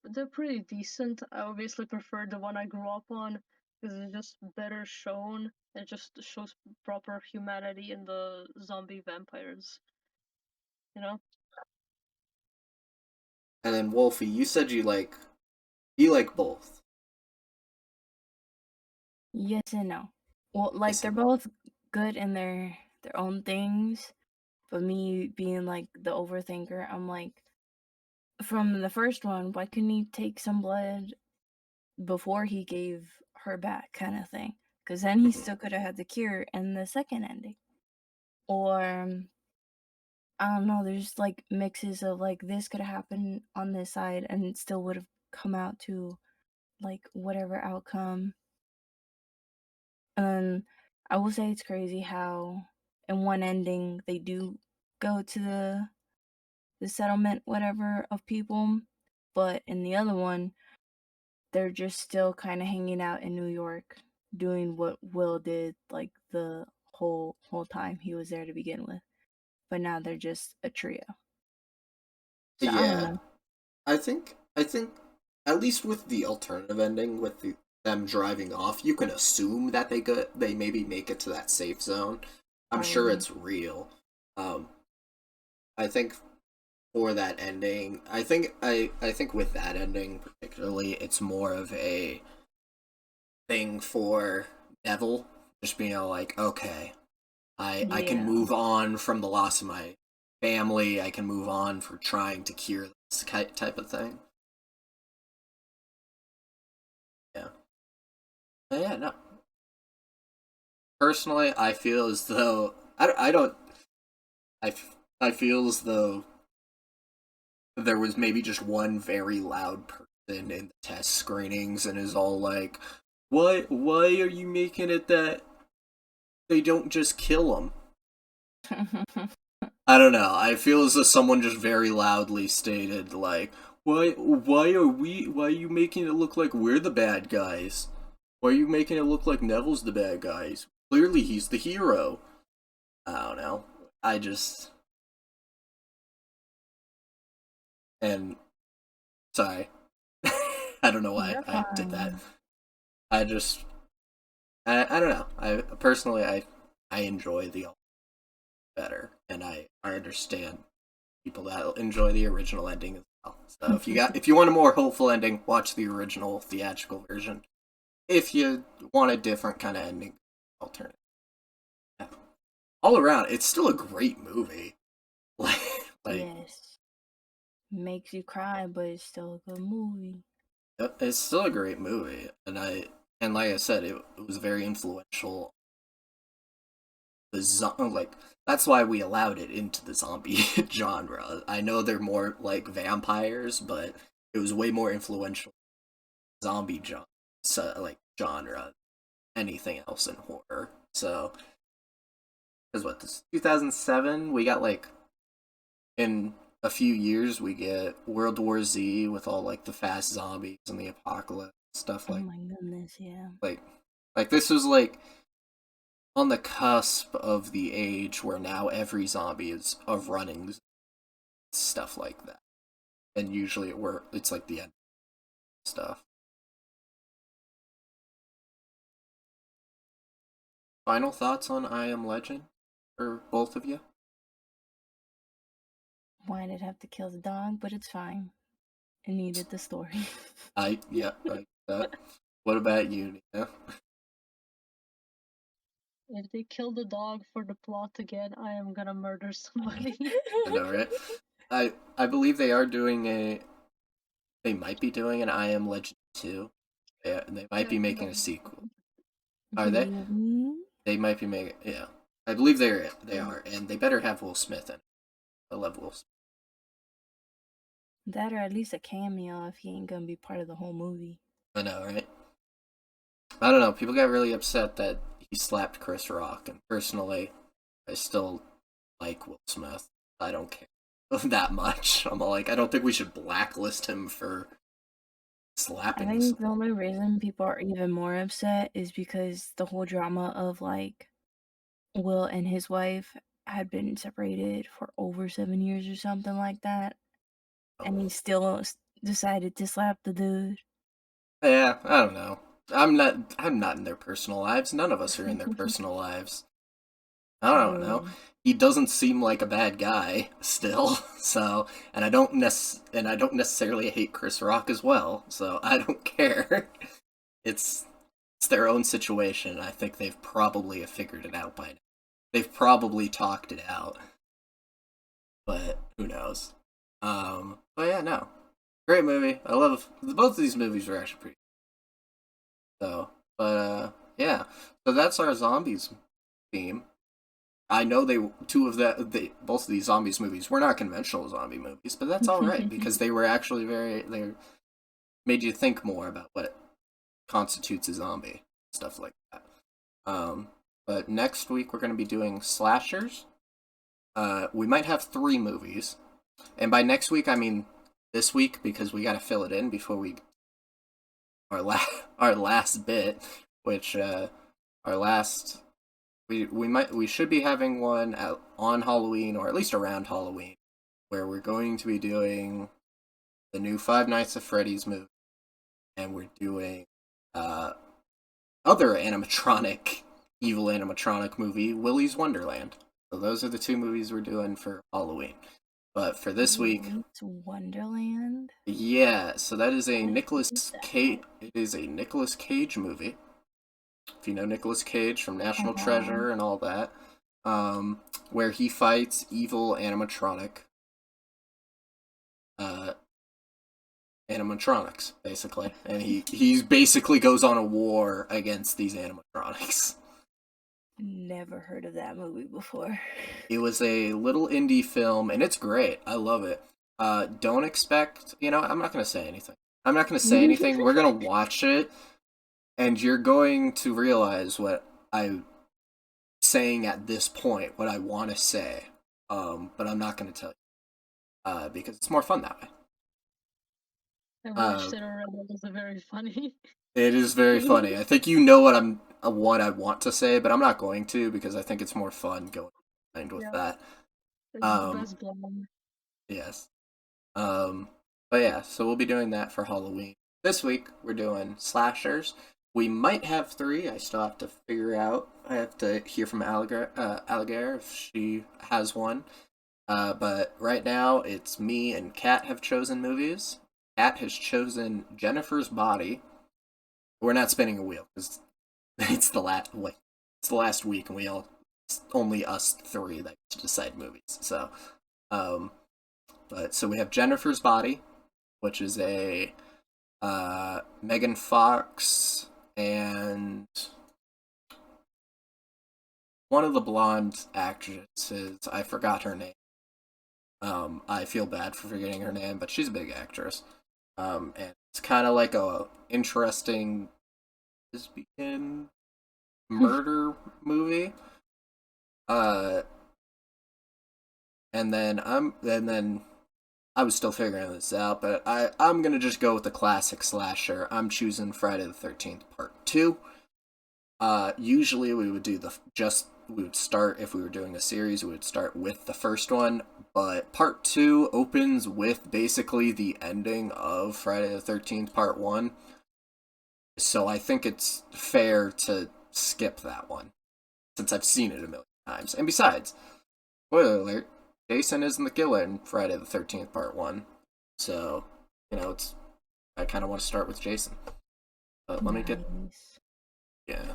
they're pretty decent. I obviously prefer the one I grew up on because it's just better shown. It just shows proper humanity in the zombie vampires. You know? And then Wolfie, you said you like both. Yes and no. Well, like they're both good in their own things, but me being like the overthinker, I'm like, from the first one, why couldn't he take some blood before he gave her back, kind of thing? Because then he still could have had the cure in the second ending. Or I don't know. There's like mixes of like this could have happened on this side, and it still would have come out to like whatever outcome. And I will say it's crazy how in one ending they do go to the settlement, whatever, of people, but in the other one they're just still kind of hanging out in New York doing what Will did like the whole time he was there to begin with. But now they're just a trio. So I don't Yeah. know. I think at least with the alternative ending with them driving off, you can assume that they maybe make it to that safe zone. I'm sure Probably. it's real. Um I think for that ending, I think with that ending particularly, it's more of a thing for Neville, just being like, okay, I can Yeah. move on from the loss of my family. I can move on for trying to cure this type of thing. Yeah. But yeah, no. Personally, I feel as though I don't I feel as though there was maybe just one very loud person in the test screenings and is all like, why are you making it that they don't just kill him?" I don't know. I feel as though someone just very loudly stated like, why are you making it look like we're the bad guys? Why are you making it look like Neville's the bad guys? Clearly he's the hero. I don't know. I just and sorry. I don't know why You're I did that. fine. I just I don't know. I personally I enjoy the better, and I understand people that enjoy the original ending as well. So if you want a more hopeful ending, watch the original theatrical version. If you want a different kind of ending, alternative. Yeah. All around, it's still a great movie. like Yes. Makes you cry, but it's still a good movie. it's still a great movie, and like I said, it was very influential. Like that's why we allowed it into the zombie genre. I know they're more like vampires, but it was way more influential zombie genre, so, like genre, anything else in horror. So, because what this 2007, we got like in a few years we get World War Z with all like the fast zombies and the apocalypse stuff Oh like my goodness, yeah. like this was like on the cusp of the age where now every zombie is a running stuff like that, and usually it's like the end stuff. Final thoughts on I Am Legend for both of you? Why did it have to kill the dog? But it's fine. It needed the story. Yeah, like that. What about you, Nina? If they kill the dog for the plot again, I am gonna murder somebody. I know, right? I believe they are doing a. They might be doing an I Am Legend 2. Yeah, they might be making a sequel. Are they? Really? They might be making. Yeah, I believe they are, and they better have Will Smith in it. I love Will Smith. That or at least a cameo if he ain't gonna be part of the whole movie. I know, right? I don't know. People got really upset that he slapped Chris Rock, and personally, I still like Will Smith. I don't care that much. I'm like, I don't think we should blacklist him for I slapping. think the only reason people are even more upset is because the whole drama of like Will and his wife had been separated for over 7 years or something like that, and he still decided to slap the dude. Yeah, I don't know. I'm not in their personal lives. None of us are in their personal lives. I don't know. True. He doesn't seem like a bad guy still. So, and I don't necessarily hate Chris Rock as well. So, I don't care. It's their own situation. I think they've probably figured it out by now. They've probably talked it out. But who knows? But yeah, no. Great movie. I love both of these movies are actually pretty. So, but yeah. So that's our zombies theme. I know both of these zombies movies were not conventional zombie movies, but that's all right because they were actually they made you think more about what constitutes a zombie, stuff like that. But next week we're going to be doing slashers. We might have 3 movies, and by next week I mean this week because we got to fill it in before our last bit, which our last we should be having one on Halloween or at least around Halloween, where we're going to be doing the new Five Nights at Freddy's movie, and we're doing other evil animatronic movie, Willy's Wonderland. So those are the 2 movies we're doing for Halloween. But for this week, It's Wonderland. yeah, so that is a What Nicolas is that? Cage. It is a Nicolas Cage movie. If you know Nicolas Cage from National Treasure and all that, where he fights evil animatronics, basically, and he basically goes on a war against these animatronics. Never heard of that movie before. It was a little indie film, and it's great. I love it. Don't expect, I'm not gonna say anything. I'm not gonna say anything. We're gonna watch it, and you're going to realize what I'm saying at this point, what I want to say. But I'm not gonna tell you, because it's more fun that way. I watched it already. It was very funny. It is very funny. I think you know what I want to say, but I'm not going to because I think it's more fun going behind with that. It's the best blonde. Yes. But yeah, so we'll be doing that for Halloween. This week we're doing slashers. We might have 3. I still have to figure out. I have to hear from Alligator if she has one. But right now it's me and Kat have chosen movies. Kat has chosen Jennifer's Body. We're not spinning a wheel because it's the last week, and it's only us 3 that get to decide movies. So, so we have Jennifer's Body, which is a Megan Fox and one of the blonde actresses. I forgot her name. I feel bad for forgetting her name, but she's a big actress. And it's kind of like a interesting lesbian murder movie. And then I was still figuring this out, but I'm gonna just go with the classic slasher. I'm choosing Friday the 13th Part 2. Usually we would do we would start, if we were doing a series, we would start with the first one, but Part 2 opens with basically the ending of Friday the 13th Part 1. So I think it's fair to skip that one, since I've seen it a million times. And besides, spoiler alert, Jason isn't the killer in Friday the 13th Part 1. So, I kind of want to start with Jason. But let me get... Yeah.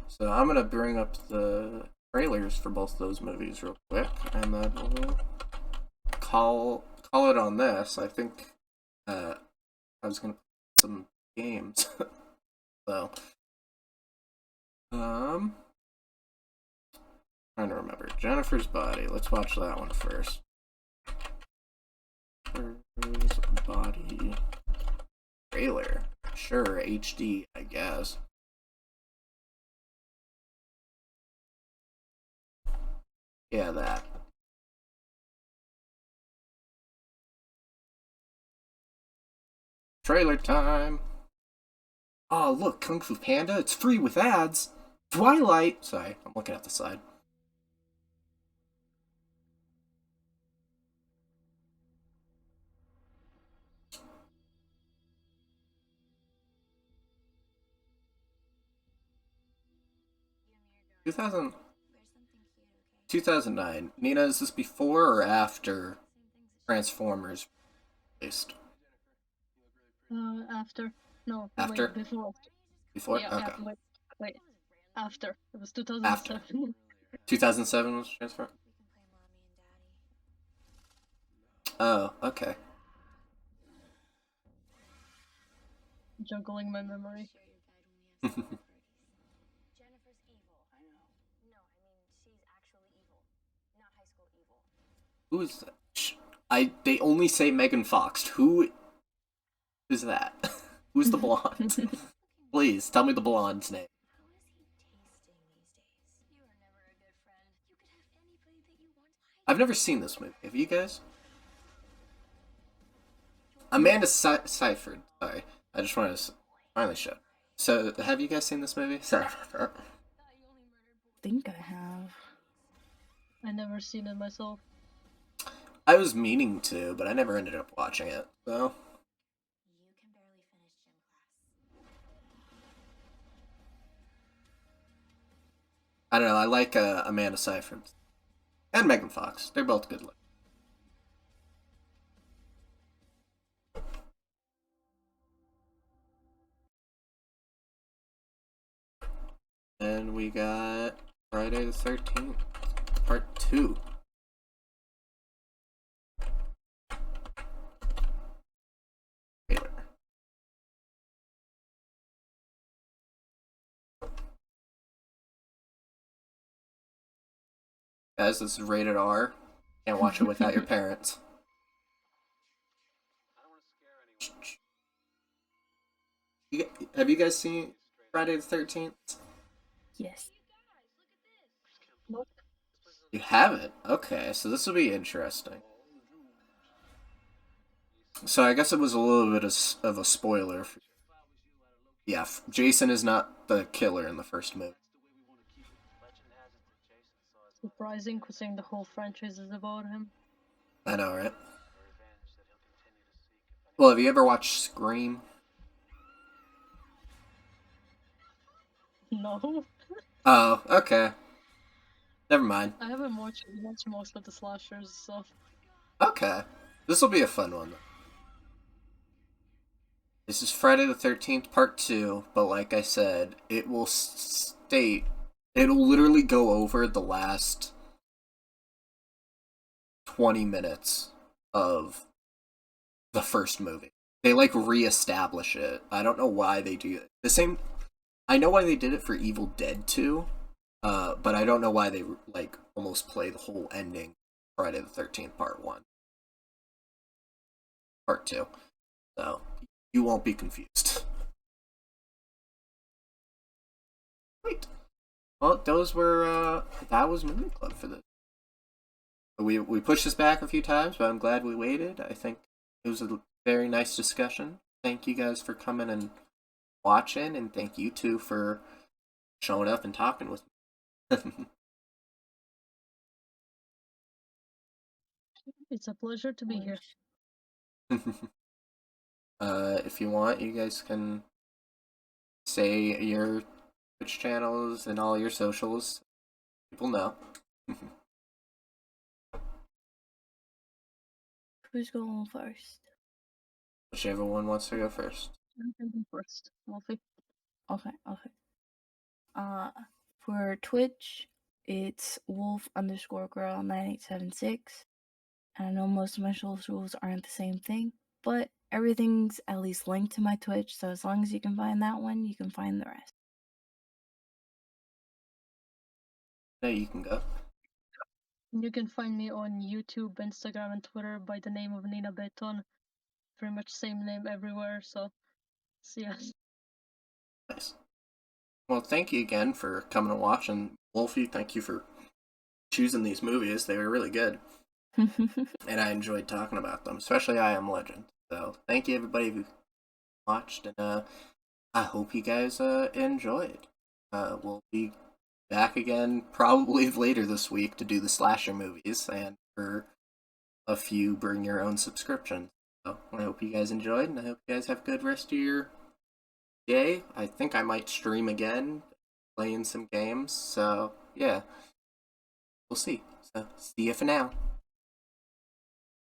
So I'm going to bring up the trailers for both those movies real quick, and then we'll call it on this. I think I was going to play some games. So, trying to remember. Jennifer's Body. Let's watch that one first. Jennifer's Body trailer. Sure, HD, I guess. Yeah, that. Trailer time. Oh, look, Kung Fu Panda. It's free with ads. Twilight. Sorry, I'm looking at the side. Two thousand 2009. Nina, is this before or after Transformers released? After. No, After? wait, before. Before? Yeah, okay. yeah, wait. After. It was 2007. After. 2007 was Transformers? Oh, okay. Juggling my memory. Jennifer's evil. I know. No, I mean, she's actually evil. Not high school evil. Who is that? They only say Megan Fox. Who is that? Who's the blonde? Please, tell me the blonde's name. Who is he tasting these days? You are never a good friend. You could have anybody that you want. I've never seen this movie. Have you guys? Amanda Seyfried. Sorry. I just wanted to finally show. So, have you guys seen this movie? Sorry about that. I think I have. I never seen it myself. I was meaning to, but I never ended up watching it, so... You can barely finish gym class. I don't know, I like Amanda Seyfried. And Megan Fox. They're both good looking. And we got Friday the 13th, Part 2. Guys, this is rated R. Can't watch it without your parents. Have you guys seen Friday the 13th? Yes. Nope. You haven't? Okay, so this will be interesting. So I guess it was a little bit of a spoiler. Yeah, Jason is not the killer in the first movie. Surprising, considering the whole franchise is about him. I know, right? Well, have you ever watched Scream? No. Oh, okay. Never mind. I haven't watched most of the slashers, so. Okay. This will be a fun one. This is Friday the 13th, Part 2, but like I said, it will state. It'll literally go over the last 20 minutes of the first movie. They, like, reestablish it. I don't know why they do it. The same. I know why they did it for Evil Dead 2, but I don't know why they, like, almost play the whole ending Friday the 13th, Part 1. Part 2. So, you won't be confused. Great. Well, those were, that was Movie Club for this. We pushed this back a few times, but I'm glad we waited. I think it was a very nice discussion. Thank you guys for coming and watching, and thank you two for showing up and talking with me. It's a pleasure to be here. If you want, you guys can say your Twitch channels and all your socials. People know. Who's going first? Whichever one wants to go first. I'm going first. Wolfie. Okay. For Twitch, it's wolf_girl9876. And I know most of my socials aren't the same thing, but everything's at least linked to my Twitch, so as long as you can find that one, you can find the rest. No, you can go. You can find me on YouTube, Instagram, and Twitter by the name of Nina Beton. Pretty much same name everywhere, so see ya. Nice. Well, thank you again for coming and watching. Wolfie, thank you for choosing these movies. They were really good. And I enjoyed talking about them, especially I Am Legend. So thank you everybody who watched, and I hope you guys enjoyed. We'll be back again probably later this week to do the slasher movies and for a few bring your own subscriptions. So I hope you guys enjoyed, and I hope you guys have a good rest of your day. I think I might stream again, playing some games. So yeah, we'll see. So see you for now.